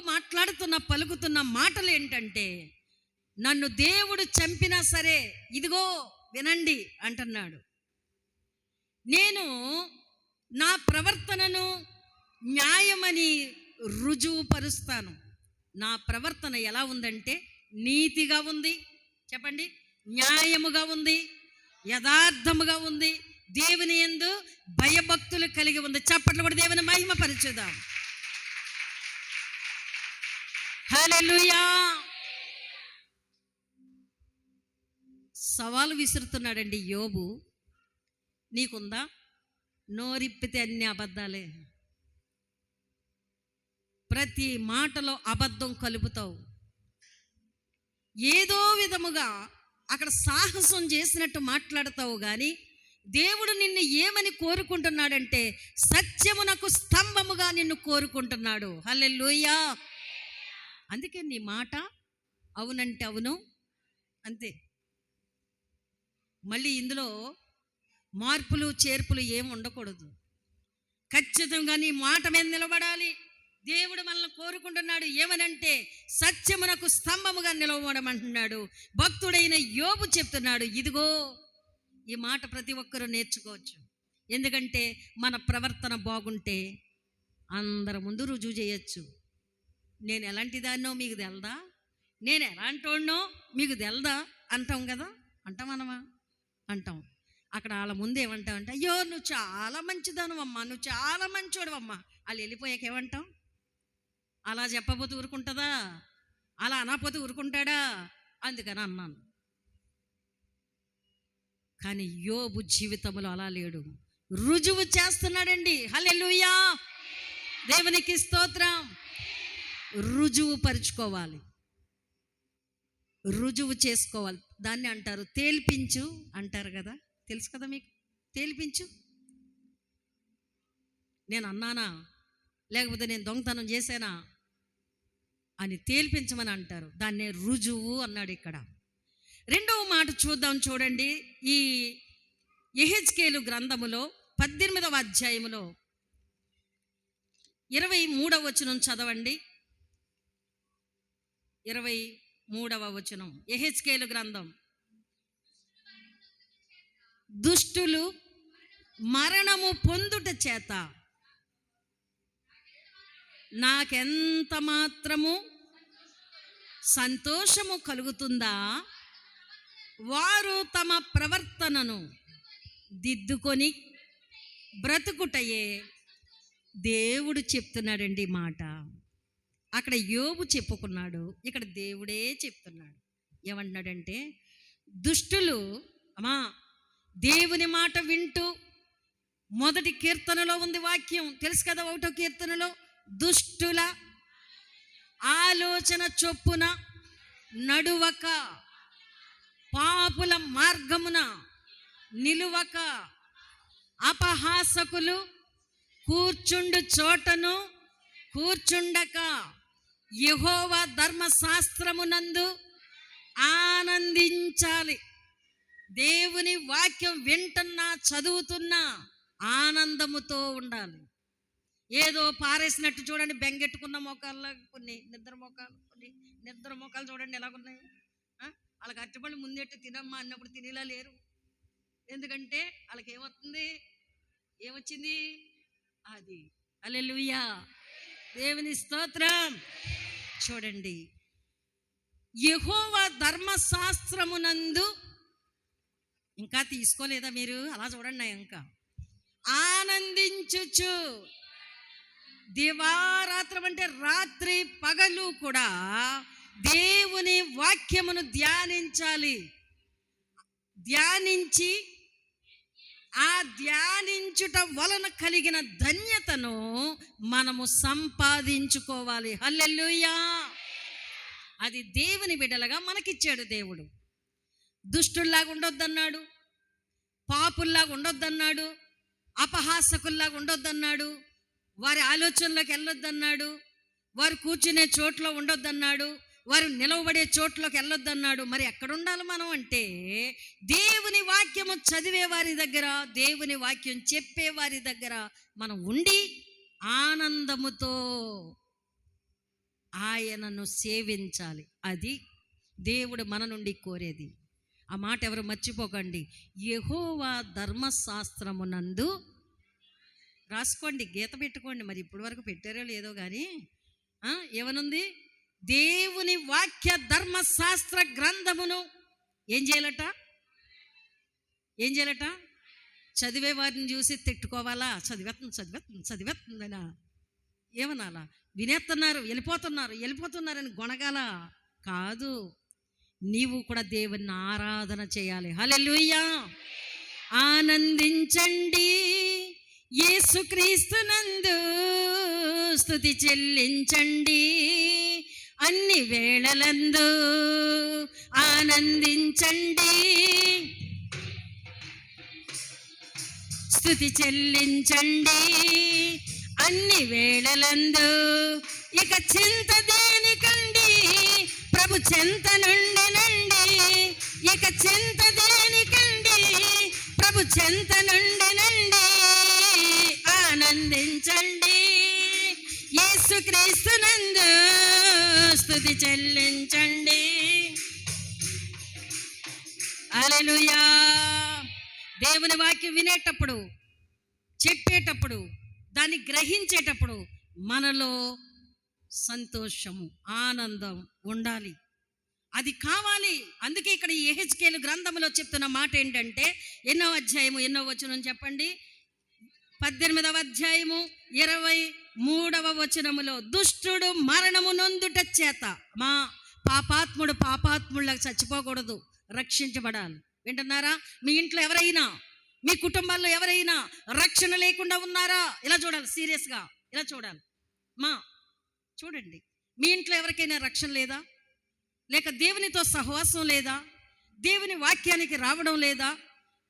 A: పలుకుతున్న మాటలు ఏంటంటే, నన్ను దేవుడు చంపినా సరే ఇదిగో వినండి అంటున్నాడు. నేను నా ప్రవర్తనను న్యాయమని రుజువుపరుస్తాను. నా ప్రవర్తన ఎలా ఉందంటే నీతిగా ఉంది. చెప్పండి. న్యాయముగా ఉంది, యథార్థముగా ఉంది, దేవుని యందు భయభక్తులు కలిగి ఉంది. చప్పట్లు కూడా దేవుని మహిమ పరచుదాం. హల్లెలూయా. సవాలు విసురుతున్నాడండి యోబు. నీకుందా? నోరిప్పితే అన్ని అబద్ధాలే, ప్రతి మాటలో అబద్ధం కలుపుతావు. ఏదో విధముగా అక్కడ సాహసం చేసినట్టు మాట్లాడతావు. కానీ దేవుడు నిన్ను ఏమని కోరుకుంటున్నాడంటే, సత్యమునకు స్తంభముగా నిన్ను కోరుకుంటున్నాడు. హల్లెలూయా. అందుకే నీ మాట అవునంటే అవును అంతే. మళ్ళీ ఇందులో మార్పులు చేర్పులు ఏమి ఉండకూడదు. ఖచ్చితంగా నీ మాట మీద నిలబడాలి. దేవుడు మనల్ని కోరుకుంటున్నాడు ఏమనంటే, సత్యమునకు స్తంభముగా నిలవడమంటున్నాడు. భక్తుడైన యోబు చెప్తున్నాడు, ఇదిగో ఈ మాట ప్రతి ఒక్కరూ నేర్చుకోవచ్చు. ఎందుకంటే మన ప్రవర్తన బాగుంటే అందరి ముందు రుజువు చేయొచ్చు. నేను ఎలాంటి దాన్నో మీకు తెలదా, నేను ఎలాంటి వాడినో మీకు తెలదా అంటాం కదా. అంటామనమా? అంటాం. అక్కడ వాళ్ళ ముందు ఏమంటావంటే, అయ్యో నువ్వు చాలా మంచిదానవమ్మా, నువ్వు చాలా మంచోడవమ్మా. వాళ్ళు వెళ్ళిపోయాక ఏమంటాం? అలా చెప్పబోతే ఊరుకుంటుందా? అలా అనకపోతే ఊరుకుంటాడా? అందుకని అన్నాను. కానీ యోబు జీవితంలో అలా లేడు, రుజువు చేస్తున్నాడండి. హల్లెలూయా, దేవునికి స్తోత్రం. రుజువు పరుచుకోవాలి, రుజువు చేసుకోవాలి. దాన్ని అంటారు తేల్పించు అంటారు కదా, తెలుసు కదా మీకు. తేల్పించు, నేను అన్నానా లేకపోతే నేను దొంగతనం చేశానా అని తేల్పించమని అంటారు. దాన్నే రుజువు అన్నాడు ఇక్కడ. రెండవ మాట చూద్దాం, చూడండి. ఈ యెహెజ్కేలు గ్రంథములో 18వ అధ్యాయములో 23వ వచనం చదవండి. 23వ వచనం, యెహెజ్కేలు గ్రంథం. దుష్టులు మరణము పొందుట చేత నాకెంత మాత్రము సంతోషము కలుగుతుందా? వారు తమ ప్రవర్తనను దిద్దుకొని బ్రతుకుటయే. దేవుడు చెప్తున్నాడండి మాట. అక్కడ యోబు చెప్పుకున్నాడు, ఇక్కడ దేవుడే చెప్తున్నాడు. ఏమంటున్నాడంటే, దుష్టులు అమ్మా దేవుని మాట వింటూ, మొదటి కీర్తనలో ఉంది వాక్యం, తెలుసు కదా, 1వ కీర్తనలో, దుష్టుల ఆలోచన చొప్పున నడువక, పాపుల మార్గమున నిలువక, అపహాసకులు కూర్చుండు చోటను కూర్చుండక, యెహోవా ధర్మశాస్త్రమునందు ఆనందించాలి. దేవుని వాక్యం వింటున్నా, చదువుతున్నా ఆనందముతో ఉండాలి. ఏదో పారేసినట్టు చూడండి, బెంగెట్టుకున్న మోకాల్లో కొన్ని నిద్ర మోకాలు చూడండి ఎలాగున్నాయి. వాళ్ళకి అరటిపళ్ళు ముందెట్టు తినమ్మా అన్నప్పుడు తినేలా లేరు. ఎందుకంటే వాళ్ళకి ఏమొచ్చింది? అది. హల్లెలూయా, దేవుని స్తోత్రం. చూడండి, యెహోవా ధర్మశాస్త్రమునందు, ఇంకా తీసుకోలేదా మీరు? అలా చూడండి, ఇంకా ఆనందించుచు, దివారాత్రం అంటే రాత్రి పగలు కూడా దేవుని వాక్యమును ధ్యానించాలి. ధ్యానించి ఆ ధ్యానించుట వలన కలిగిన ధన్యతను మనము సంపాదించుకోవాలి. హల్లెలూయా, అది దేవుని బిడ్డలుగా మనకిచ్చాడు దేవుడు. దుష్టుల్లాగా ఉండొద్దన్నాడు, పాపుల్లాగా ఉండొద్దన్నాడు, అపహాసకుల్లాగా ఉండొద్దన్నాడు, వారి ఆలోచనలోకి వెళ్ళొద్దన్నాడు, వారు కూర్చునే చోట్లో ఉండొద్దన్నాడు, వారు నిలవబడే చోట్లోకి వెళ్ళొద్దన్నాడు. మరి ఎక్కడ ఉండాలి మనం అంటే, దేవుని వాక్యము చదివే వారి దగ్గర, దేవుని వాక్యం చెప్పే వారి దగ్గర మనం ఉండి ఆనందముతో ఆయనను సేవించాలి. అది దేవుడు మన నుండి కోరేది. ఆ మాట ఎవరు మర్చిపోకండి. యెహోవా ధర్మశాస్త్రమునందు, రాసుకోండి, గీత పెట్టుకోండి. మరి ఇప్పటి వరకు పెట్టారో లేదో కానీ ఏమనుంది? దేవుని వాక్య ధర్మశాస్త్ర గ్రంథమును ఏం చేయాలట? చదివే వారిని చూసి తిట్టుకోవాలా? చదివేస్తుందనా ఏమనాలా? వినేస్తున్నారు, వెళ్ళిపోతున్నారని గొనగాల కాదు. నీవు కూడా దేవుని ఆరాధన చేయాలి. హల్లెలూయా, ఆనందించండి యేసుక్రీస్తునందు, స్తుతి చెల్లించండి అన్ని వేళలందు, ఆనందించండి స్తుతి చెల్లించండి అన్ని వేళలందు. ఇక చింత దేనికండి, ప్రభు చింత నుండినండి. ఇక చింత దేనికండి, ప్రభు చింత నుండినండి. ఆనందించండి యేసుక్రీస్తునందు, స్తుతి చెల్లించండి. హల్లెలూయా. దేవుని వాక్యం వినేటప్పుడు, చెప్పేటప్పుడు, దాన్ని గ్రహించేటప్పుడు మనలో సంతోషము, ఆనందం ఉండాలి. అది కావాలి. అందుకే ఇక్కడ ఈ యెహెజ్కేలు గ్రంథంలో చెప్తున్న మాట ఏంటంటే, ఎన్నో అధ్యాయము ఎన్నో వచనం చెప్పండి. 18వ అధ్యాయము 23వ వచనములో, దుష్టుడు మరణము నొందుట చేత, మా పాపాత్ములకు చచ్చిపోకూడదు, రక్షించబడాలి. వింటున్నారా? మీ ఇంట్లో ఎవరైనా, మీ కుటుంబాల్లో ఎవరైనా రక్షణ లేకుండా ఉన్నారా? ఇలా చూడాలి, సీరియస్గా ఇలా చూడాలి. చూడండి, మీ ఇంట్లో ఎవరికైనా రక్షణ లేదా? లేక దేవునితో సహవాసం లేదా? దేవుని వాక్యానికి రావడం లేదా?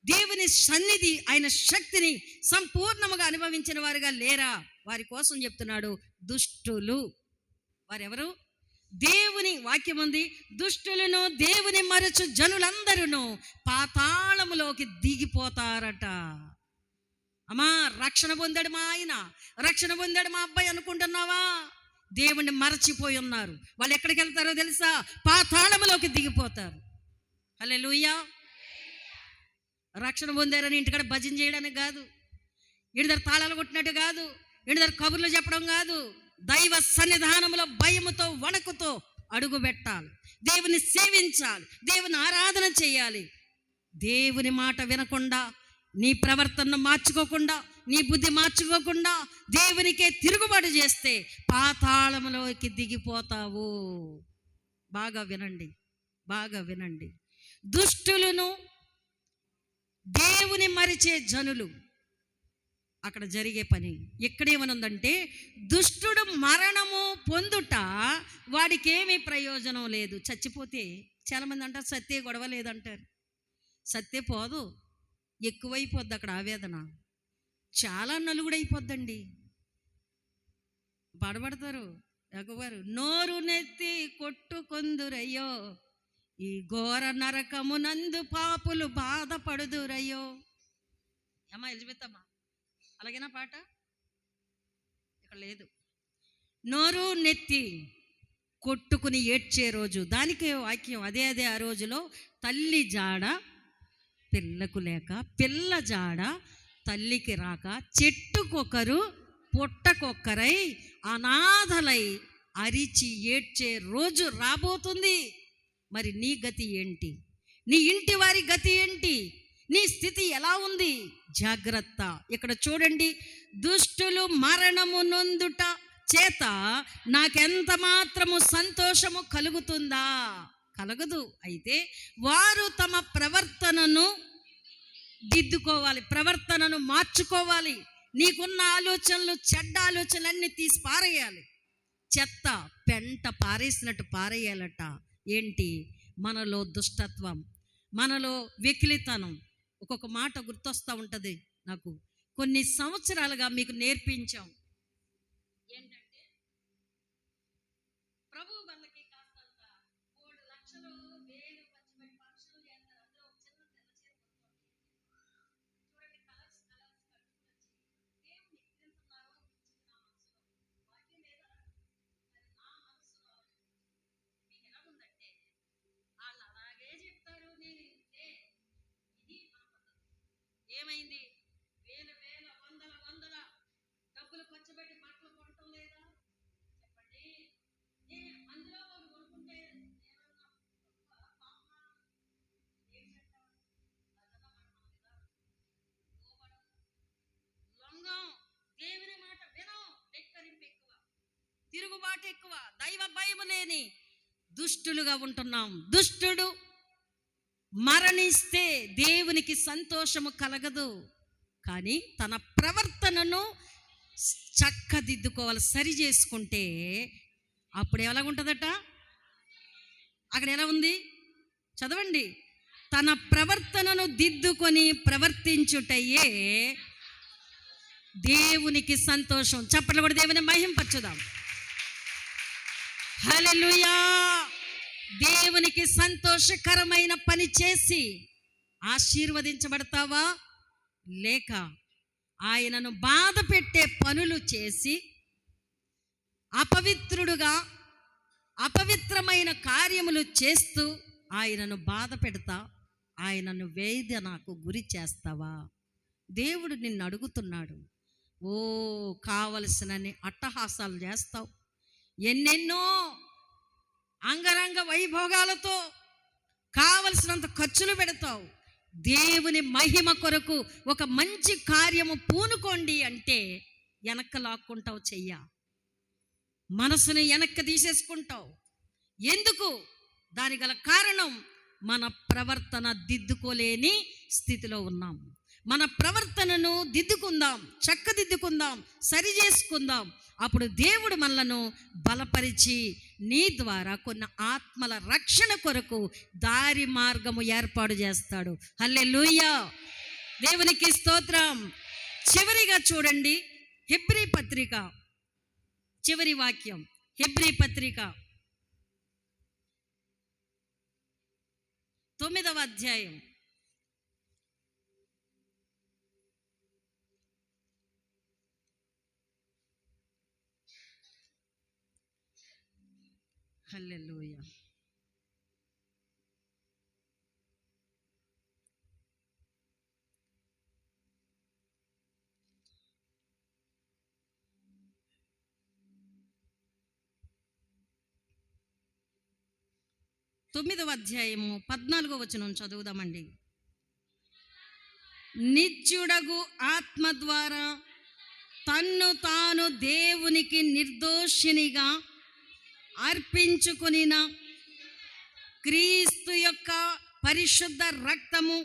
A: దేవుని సన్నిధి, ఆయన శక్తిని సంపూర్ణముగా అనుభవించిన వారుగా లేరా? వారి కోసం చెప్తున్నాడు, దుష్టులు. వారెవరు? దేవుని వాక్యం ఉంది, దుష్టులను దేవుని మరచు జనులందరూ పాతాళములోకి దిగిపోతారట. అమ్మా, రక్షణ పొందాడు మా ఆయన, రక్షణ పొందాడు మా అబ్బాయి అనుకుంటున్నావా? దేవుణ్ణి మరచిపోయి ఉన్నారు. వాళ్ళు ఎక్కడికి వెళ్తారో తెలుసా? పాతాళములోకి దిగిపోతారు. హల్లెలూయా. రక్షణ పొందారని ఇంటికాడ భజన చేయడానికి కాదు, ఇంటి దగ్గర తాళాలు కొట్టినట్టు కాదు, ఇంటి దగ్గర కబుర్లు చెప్పడం కాదు. దైవ సన్నిధానంలో భయముతో వణకుతో అడుగు పెట్టాలి, దేవుని సేవించాలి, దేవుని ఆరాధన చేయాలి. దేవుని మాట వినకుండా, నీ ప్రవర్తనను మార్చుకోకుండా, నీ బుద్ధి మార్చుకోకుండా దేవునికే తిరుగుబాటు చేస్తే పాతాళంలోకి దిగిపోతావు. బాగా వినండి, బాగా వినండి. దుష్టులను దేవుని మరిచే జనులు, అక్కడ జరిగే పని. ఎక్కడేమనుందంటే, దుష్టుడు మరణము పొందుట వాడికి ఏమీ ప్రయోజనం లేదు. చచ్చిపోతే చాలామంది అంటారు సత్తే గొడవ లేదంటారు. సత్తే పోదు, ఎక్కువైపోద్ది అక్కడ ఆవేదన, చాలా నలుగుడైపోద్దండి. బాధపడతారు. ఎగవారు నోరు నెత్తి కొట్టుకొందురయ్యో, ఈ ఘోర నరకమునందు పాపులు బాధపడుదురయ్యో. అమ్మా ఎలిజబెత్ అమ్మా, అలాగేనా పాట? ఇక్కడ లేదు. నోరు నెత్తి కొట్టుకుని ఏడ్చే రోజు, దానికే వాక్యం అదే. ఆ రోజులో తల్లి జాడ పిల్లకు లేక, పిల్ల జాడ తల్లికి రాక, చెట్టుకొకరు పుట్టకొక్కరై అనాథలై అరిచి ఏడ్చే రోజు రాబోతుంది. మరి నీ గతి ఏంటి? నీ ఇంటి వారి గతి ఏంటి? నీ స్థితి ఎలా ఉంది? జాగ్రత్త. ఇక్కడ చూడండి, దుష్టులు మరణము నొందుట చేత నాకెంత మాత్రము సంతోషము కలుగుతుందా? కలగదు. అయితే వారు తమ ప్రవర్తనను దిద్దుకోవాలి, ప్రవర్తనను మార్చుకోవాలి. నీకున్న ఆలోచనలు, చెడ్డ ఆలోచనలన్నీ తీసి పారేయాలి. చెత్త పెంట పారేసినట్టు పారేయాలట. ఏంటి? మనలో దుష్టత్వం, మనలో వెకిలితనం. ఒక్కొక్క మాట గుర్తొస్తూ ఉంటుంది నాకు. కొన్ని సంవత్సరాలుగా మీకు నేర్పించాం ఏంటంటే, ప్రభు వాళ్ళకి కాస్తంత 3 లక్షలు 1000 ఖర్చు పెట్టి పక్షులు చేస్తారు. అందులో ఒక చిన్న తెల్ల చీర చూడండి, కలర్స్ కట్టుకుని దేవుని తింటున్నారో నా మనసులో వాక్యం లేదా? అది నా మనసులో మీకు ఎలా ఉందంటే, వాళ్ళు అలాగే చెప్తారు, నేను ఇంతే. ఇది నా పద్ధతి. ఏమైంది? వేల వందల డబ్బులు ఖర్చు పెట్టి బట్టలు కొనటం లేదా? చెప్పండి. అందులో వాళ్ళు కొనుక్కుంటే లొంగం, దేవుని మాట వినం, నెక్కరింపు ఎక్కువ, తిరుగుబాటు ఎక్కువ, దైవ భయం లేని దుష్టులుగా ఉంటున్నాం. దుష్టుడు మరణిస్తే దేవునికి సంతోషము కలగదు. కానీ తన ప్రవర్తనను చక్కదిద్దుకోవాలి, సరి చేసుకుంటే అప్పుడు ఎలాగుంటుందట? అక్కడ ఎలా ఉంది? చదవండి. తన ప్రవర్తనను దిద్దుకొని ప్రవర్తించుటయే దేవునికి సంతోషం. చప్పట్లు కూడా దేవుని మహింపరచుదాం. హల్లెలూయా. దేవునికి సంతోషకరమైన పని చేసి ఆశీర్వదించబడతావా? లేక ఆయనను బాధ పెట్టే పనులు చేసి అపవిత్రుడుగా అపవిత్రమైన కార్యములు చేస్తూ ఆయనను బాధ పెడతా, ఆయనను వేదనకు గురి చేస్తావా? దేవుడు నిన్ను అడుగుతున్నాడు. కావలసినన్ని అట్టహాసాలు చేస్తావు, ఎన్నెన్నో అంగరంగ వైభోగాలతో కావలసినంత ఖర్చులు పెడతావు. దేవుని మహిమ కొరకు ఒక మంచి కార్యము పూనుకోండి అంటే వెనక్కి లాక్కుంటావు, మనసుని వెనక్కి తీసేసుకుంటావు. ఎందుకు? దాని గల కారణం మన ప్రవర్తన దిద్దుకోలేని స్థితిలో ఉన్నాం. మన ప్రవర్తనను దిద్దుకుందాం, చక్కదిద్దుకుందాం, సరి చేసుకుందాం. అప్పుడు దేవుడు మనలను బలపరిచి నీ ద్వారా కొన్ని ఆత్మల రక్షణ కొరకు దారి మార్గము ఏర్పాటు చేస్తాడు. హల్లెలూయా, దేవునికి స్తోత్రం. చివరిగా చూడండి, హెబ్రీ పత్రిక చివరి వాక్యం, హెబ్రీ పత్రిక 9వ అధ్యాయం. హల్లెలూయా. తొమ్మిదవ అధ్యాయము 14వ వచనం చదువుదామండి. నిత్యుడగు ఆత్మ ద్వారా తన్ను తాను దేవునికి నిర్దోషినిగా అర్పించుకొనిన క్రీస్తు యొక్క పరిశుద్ధ రక్తము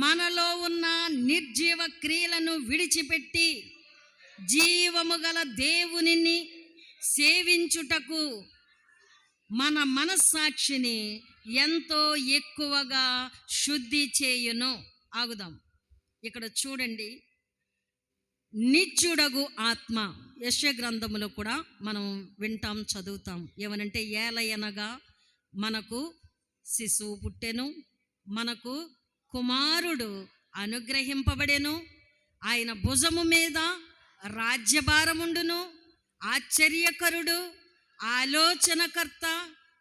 A: మనలో ఉన్న నిర్జీవ క్రియలను విడిచిపెట్టి జీవము గల దేవునిని సేవించుటకు మన మనస్సాక్షిని ఎంతో ఎక్కువగా శుద్ధి చేయును. ఆగుదాం. ఇక్కడ చూడండి, నిత్యుడగు ఆత్మ యెషయా గ్రంథములో కూడా మనం వింటాం, చదువుతాం. ఏమనంటే, ఏలయనగా మనకు శిశువు పుట్టెను, మనకు కుమారుడు అనుగ్రహింపబడెను, ఆయన భుజము మీద రాజ్యభారముండును, ఆశ్చర్యకరుడు, ఆలోచనకర్త,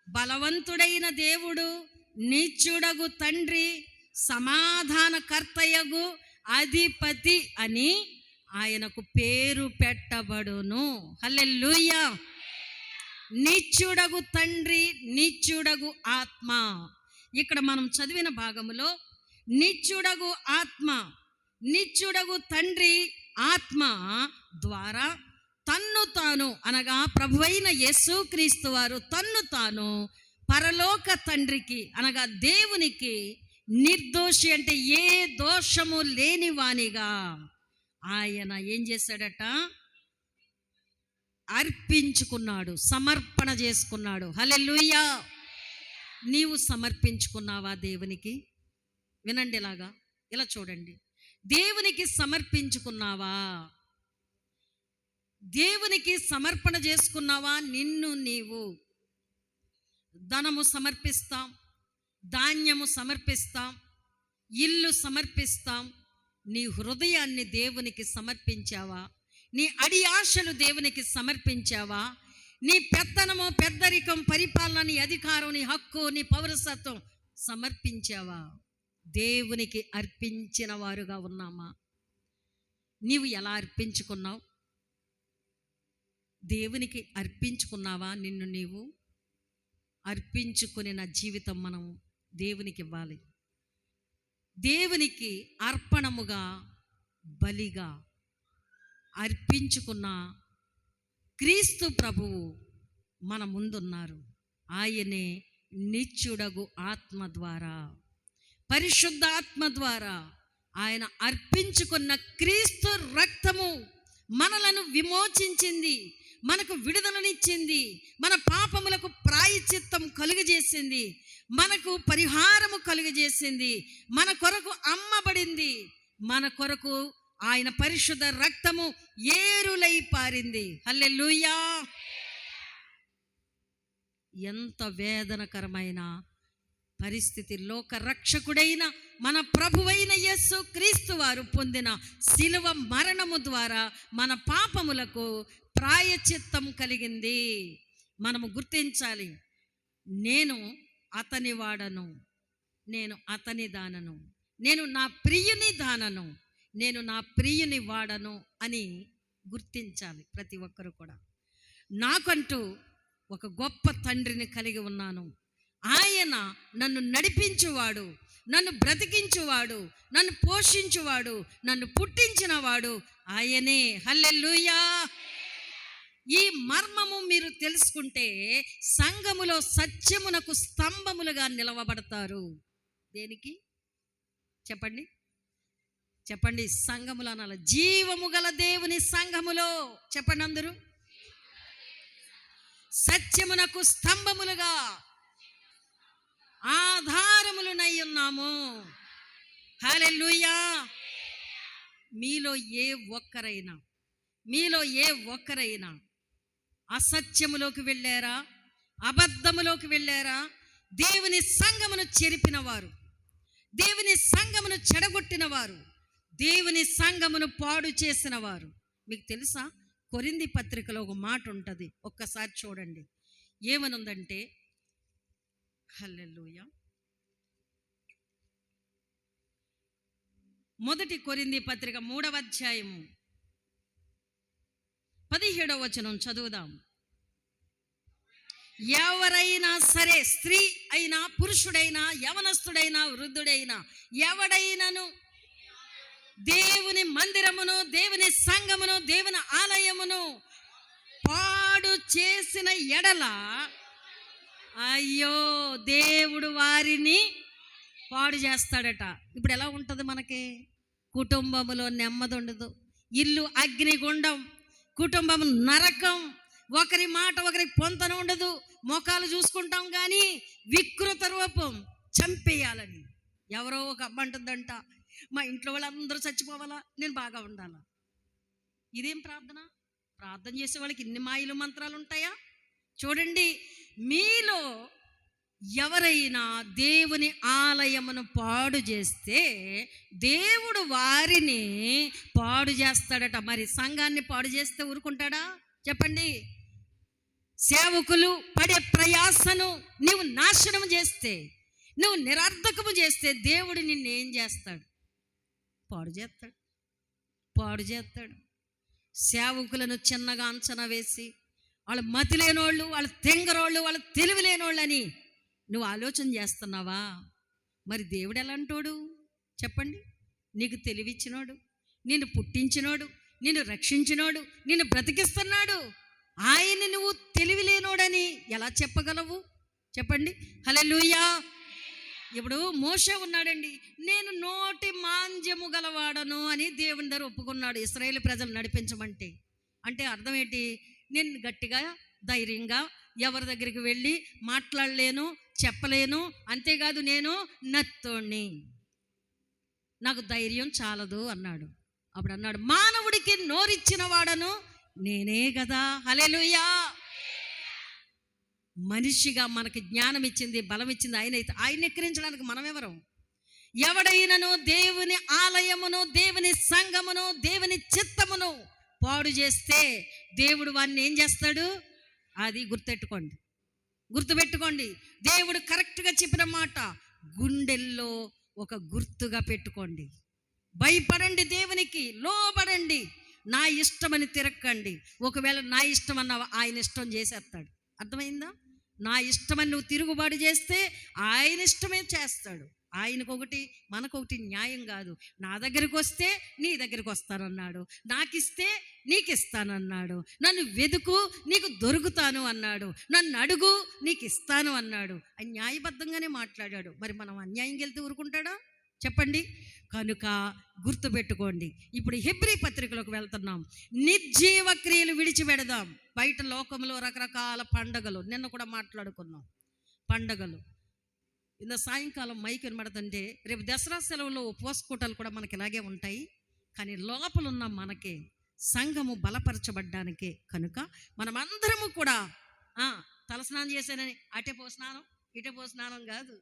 A: బలవంతుడైన దేవుడు, నిత్యుడగు తండ్రి, సమాధానకర్తయగు అధిపతి అని ఆయనకు పేరు పెట్టబడును. హల్లెలూయా. నిత్యుడగు తండ్రి, నిత్యుడగు ఆత్మ. ఇక్కడ మనం చదివిన భాగములో నిత్యుడగు ఆత్మ, నిత్యుడగు తండ్రి ఆత్మ ద్వారా తన్ను తాను, అనగా ప్రభువైన యేసుక్రీస్తు వారు తన్ను తాను పరలోక తండ్రికి, అనగా దేవునికి నిర్దోషి, అంటే ఏ దోషము లేనివానిగా ఆయన ఏం చేశాడట? అర్పించుకున్నాడు, సమర్పణ చేసుకున్నాడు. హల్లెలూయా. నీవు సమర్పించుకున్నావా దేవునికి? వినండి, ఇలా చూడండి. దేవునికి సమర్పించుకున్నావా? దేవునికి సమర్పణ చేసుకున్నావా? నిన్ను నీవు ధనము సమర్పిస్తాం, ధాన్యము సమర్పిస్తాం, ఇల్లు సమర్పిస్తాం. నీ హృదయాన్ని దేవునికి సమర్పించావా? నీ అడి ఆశలు దేవునికి సమర్పించావా? నీ పెత్తనము, పెద్దరికం, పరిపాలన, నీ అధికారం, నీ హక్కు, నీ పౌరసత్వం సమర్పించావా? దేవునికి అర్పించిన వారుగా ఉన్నామా? నీవు ఎలా అర్పించుకున్నావు? దేవునికి అర్పించుకున్నావా? నిన్ను నీవు అర్పించుకుని నా జీవితం మనం దేవునికి ఇవ్వాలి. దేవునికి అర్పణముగా, బలిగా అర్పించుకున్న క్రీస్తు ప్రభువు మన ముందున్నారు. ఆయనే నిత్యుడగు ఆత్మ ద్వారా, పరిశుద్ధ ఆత్మ ద్వారా ఆయన అర్పించుకున్న క్రీస్తు రక్తము మనలను విమోచించింది, మనకు విడుదలనిచ్చింది, మన పాపములకు ప్రాయశ్చిత్తం కలుగజేసింది, మనకు పరిహారము కలుగజేసింది, మన కొరకు అమ్మబడింది, మన కొరకు ఆయన పరిశుద్ధ రక్తము ఏరులై పారింది. హల్లెలూయా. ఎంత వేదనకరమైన పరిస్థితి! లోక రక్షకుడైన మన ప్రభువైన యేసు క్రీస్తు వారు పొందిన శిలువ మరణము ద్వారా మన పాపములకు ప్రాయశ్చిత్తం కలిగింది. మనము గుర్తించాలి, నేను అతని వాడను, నేను అతని దానను, నేను నా ప్రియుని దానను, నేను నా ప్రియుని వాడను అని గుర్తించాలి ప్రతి ఒక్కరు కూడా. నాకంటూ ఒక గొప్ప తండ్రిని కలిగి ఉన్నాను. ఆయన నన్ను నడిపించువాడు, నన్ను బ్రతికించువాడు, నన్ను పోషించువాడు, నన్ను పుట్టించినవాడు ఆయనే. హల్లెలూయా. ఈ మర్మము మీరు తెలుసుకుంటే సంఘములో సత్యమునకు స్తంభములుగా నిలవబడతారు. దేనికి చెప్పండి, చెప్పండి. సంఘములు అనాలి. జీవము గల దేవుని సంఘములో చెప్పండి అందరూ. సత్యమునకు స్తంభములుగా ఆధారములునై ఉన్నాము. హల్లెలూయా. మీలో ఏ ఒక్కరైనా అసత్యములోకి వెళ్ళారా, అబద్ధములోకి వెళ్ళారా, దేవుని సంఘమును చెరిపిన వారు, దేవుని సంఘమును చెడగొట్టిన వారు, దేవుని సంఘమును పాడు చేసిన వారు. మీకు తెలుసా, కొరింథీ పత్రికలో ఒక మాట ఉంటుంది, ఒక్కసారి చూడండి. ఏమనుందంటే, హల్లెలూయా, మొదటి కొరింథీ పత్రిక 3వ అధ్యాయము 17వ వచనం చదువుదాం. ఎవరైనా సరే, స్త్రీ అయినా పురుషుడైనా యవనస్తుడైనా వృద్ధుడైనా ఎవడైనాను దేవుని మందిరమును, దేవుని సంఘమును, దేవుని ఆలయమును పాడు చేసిన ఎడల అయ్యో దేవుడు వారిని పాడు చేస్తాడట. ఇప్పుడు ఎలా ఉంటుంది మనకి? కుటుంబములో నెమ్మది ఉండదు, ఇల్లు అగ్నిగుండం, కుటుంబం నరకం, ఒకరి మాట ఒకరికి పొంతన ఉండదు, మోకాలు చూసుకుంటాం కానీ వికృత రూపం, చంపేయాలని. ఎవరో ఒక అమ్మ అంటుందంట, మా ఇంట్లో వాళ్ళందరూ చచ్చిపోవాలా, నేను బాగా ఉండాలా. ఇదేం ప్రార్థన? ప్రార్థన చేసే వాళ్ళకి ఇన్ని మాయలు మంత్రాలు ఉంటాయా? చూడండి, మీలో ఎవరైనా దేవుని ఆలయమును పాడు చేస్తే దేవుడు వారిని పాడు చేస్తాడట. మరి సంఘాన్ని పాడు చేస్తే ఊరుకుంటాడా? చెప్పండి. సేవకులు పడే ప్రయాసను నువ్వు నాశనం చేస్తే, నువ్వు నిరర్ధకము చేస్తే దేవుడు నిన్నేం చేస్తాడు? పాడు చేస్తాడు. సేవకులను చిన్నగా అంచనా వేసి, వాళ్ళు మతి లేనోళ్ళు, వాళ్ళు తెంగరోళ్ళు, వాళ్ళు తెలివి లేనోళ్ళు అని నువ్వు ఆలోచన చేస్తున్నావా? మరి దేవుడు ఎలాంటోడు చెప్పండి? నీకు తెలివిచ్చినోడు, నిన్ను పుట్టించినోడు, నిన్ను రక్షించినోడు, నిన్ను బ్రతికిస్తున్నాడు. ఆయన నువ్వు తెలివి లేనోడని ఎలా చెప్పగలవు? చెప్పండి. హల్లెలూయా. ఇప్పుడు మోషే ఉన్నాడండి, నేను నోటి మాంద్యము గలవాడను అని దేవుని దగ్గర ఒప్పుకున్నాడు ఇశ్రాయేలు ప్రజలు నడిపించమంటే. అంటే అర్థం ఏంటి? నేను గట్టిగా ధైర్యంగా ఎవరి దగ్గరికి వెళ్ళి మాట్లాడలేను, చెప్పలేను, అంతేకాదు నేను నత్తోణ్ణి, నాకు ధైర్యం చాలదు అన్నాడు. అప్పుడు అన్నాడు, మానవుడికి నోరిచ్చిన వాడను నేనే కదా. హల్లెలూయా. మనిషిగా మనకి జ్ఞానం ఇచ్చింది, బలం ఇచ్చింది ఆయన. అయితే ఆయన ఎక్కిరించడానికి మనం ఎవరు? ఎవడైనను దేవుని ఆలయమును, దేవుని సంఘమును, దేవుని చిత్తమును పాడు చేస్తే దేవుడు వాడిని ఏం చేస్తాడు? అది గుర్తుపెట్టుకోండి. దేవుడు కరెక్ట్గా చెప్పిన మాట గుండెల్లో ఒక గుర్తుగా పెట్టుకోండి. భయపడండి, దేవునికి లోబడండి, నా ఇష్టమని తిరక్కండి. ఒకవేళ నా ఇష్టం అన్నావా, ఆయన ఇష్టం చేసేస్తాడు. అర్థమైందా? నా ఇష్టమని నువ్వు తిరుగుబాటు చేస్తే ఆయన ఇష్టమే చేస్తాడు. ఆయనకొకటి మనకొకటి న్యాయం కాదు. నా దగ్గరికి వస్తే నీ దగ్గరికి వస్తానన్నాడు, నాకిస్తే నీకు ఇస్తానన్నాడు, నన్ను వెతుకు నీకు దొరుకుతాను అన్నాడు, నన్ను అడుగు నీకు ఇస్తాను అన్నాడు. ఆయన న్యాయబద్ధంగానే మాట్లాడాడు. మరి మనం అన్యాయంగా వెళ్తే ఊరుకుంటాడా? చెప్పండి. కనుక గుర్తుపెట్టుకోండి. ఇప్పుడు హెబ్రీ పత్రికలోకి వెళ్తున్నాం. నిర్జీవ క్రియలు విడిచిపెడదాం. బయట లోకంలో రకరకాల పండగలు, నిన్న కూడా మాట్లాడుకున్నాం పండగలు. ఇంత సాయంకాలం మైక్ వినబడుతుంటే రేపు దసరా సెలవులో ఉపవాసకూటాలు కూడా మనకి ఇలాగే ఉంటాయి. కానీ లోపల ఉన్న మనకే సంఘము బలపరచబడ్డానికే. కనుక మనమందరము కూడా తలస్నానం చేశానని అటే పో స్నానం ఇటే పో స్నానం కాదు,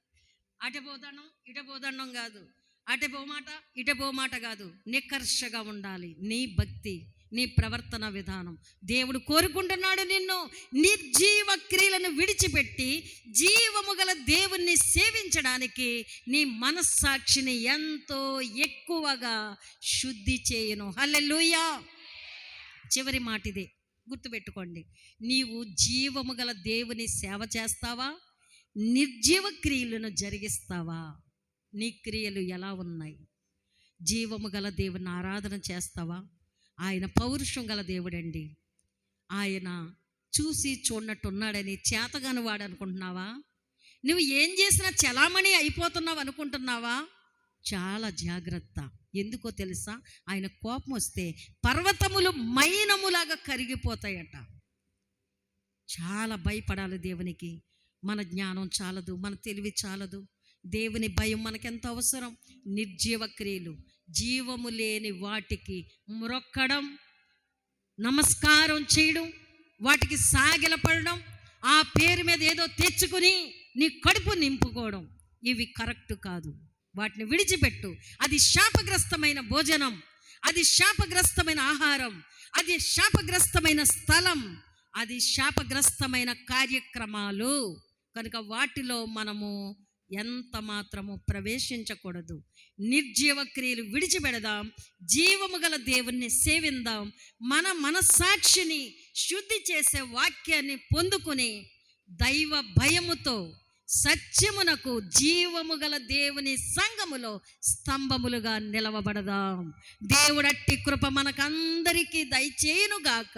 A: అటే పోతానం ఇటే పోతాండం కాదు, అటే పోమాట ఇటే పోమాట కాదు. నికర్షగా ఉండాలి నీ భక్తి, నీ ప్రవర్తన విధానం. దేవుడు కోరుకుంటున్నాడు నిన్ను నిర్జీవ క్రియలను విడిచిపెట్టి జీవము గల దేవుణ్ణి సేవించడానికి నీ మనస్సాక్షిని ఎంతో ఎక్కువగా శుద్ధి చేయను. హల్లెలూయా. చివరి మాట ఇదే, గుర్తుపెట్టుకోండి. నీవు జీవము గల దేవుని సేవ చేస్తావా, నిర్జీవ క్రియలను జరిగిస్తావా? నీ క్రియలు ఎలా ఉన్నాయి? జీవము గల దేవుని ఆరాధన చేస్తావా? ఆయన పౌరుషం గల దేవుడండి. ఆయన చూసి చూడనట్టు ఉన్నాడని చేతగాని వాడు అనుకుంటున్నావా? నువ్వు ఏం చేసినా చలామణి అయిపోతున్నావు అనుకుంటున్నావా? చాలా జాగ్రత్త. ఎందుకో తెలుసా? ఆయన కోపం వస్తే పర్వతములు మైనములాగా కరిగిపోతాయట. చాలా భయపడాలి దేవునికి. మన జ్ఞానం చాలదు, మన తెలివి చాలదు. దేవుని భయం మనకెంత అవసరం. నిర్జీవ క్రియలు, జీవము లేని వాటికి మ్రొక్కడం, నమస్కారం చేయడం, వాటికి సాగిలపడడం, ఆ పేరు మీద ఏదో తెచ్చుకుని నీ కడుపు నింపుకోవడం, ఇవి కరెక్ట్ కాదు. వాటిని విడిచిపెట్టు. అది శాపగ్రస్తమైన భోజనం, అది శాపగ్రస్తమైన ఆహారం, అది శాపగ్రస్తమైన స్థలం, అది శాపగ్రస్తమైన కార్యక్రమాలు. కనుక వాటిలో మనము ఎంత మాత్రము ప్రవేశించకూడదు. నిర్జీవ క్రియలు విడిచిపెడదాం, జీవము గల దేవుణ్ణి సేవిందాం. మన మనస్సాక్షిని శుద్ధి చేసే వాక్యాన్ని పొందుకుని దైవ భయముతో సత్యమునకు జీవము గల దేవుని సంఘములో స్తంభములుగా నిలవబడదాం. దేవుడట్టి కృప మనకందరికీ దయచేయునుగాక.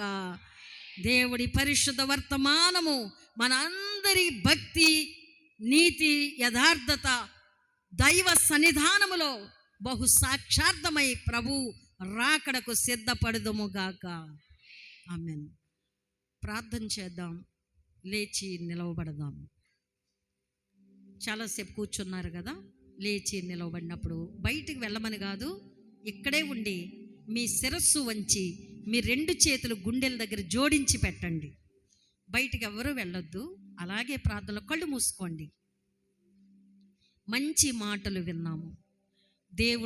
A: దేవుడి పరిశుద్ధ వర్తమానము మన అందరి భక్తి, నీతి, యథార్థత దైవ సన్నిధానములో బహు సాక్షార్థమై ప్రభు రాకడకు సిద్ధపడదుముగాక. ఆమేన్. ప్రార్థన చేద్దాం, లేచి నిలవబడదాం. చాలాసేపు కూర్చున్నారు కదా, లేచి నిలవబడినప్పుడు బయటికి వెళ్ళమని కాదు, ఇక్కడే ఉండి మీ శిరస్సు వంచి మీ 2 చేతులు గుండెల దగ్గర జోడించి పెట్టండి. బయటికి ఎవరూ వెళ్ళొద్దు. అలాగే ప్రార్థనలో కళ్ళు మూసుకోండి. మంచి మాటలు విన్నాము. దేవుడు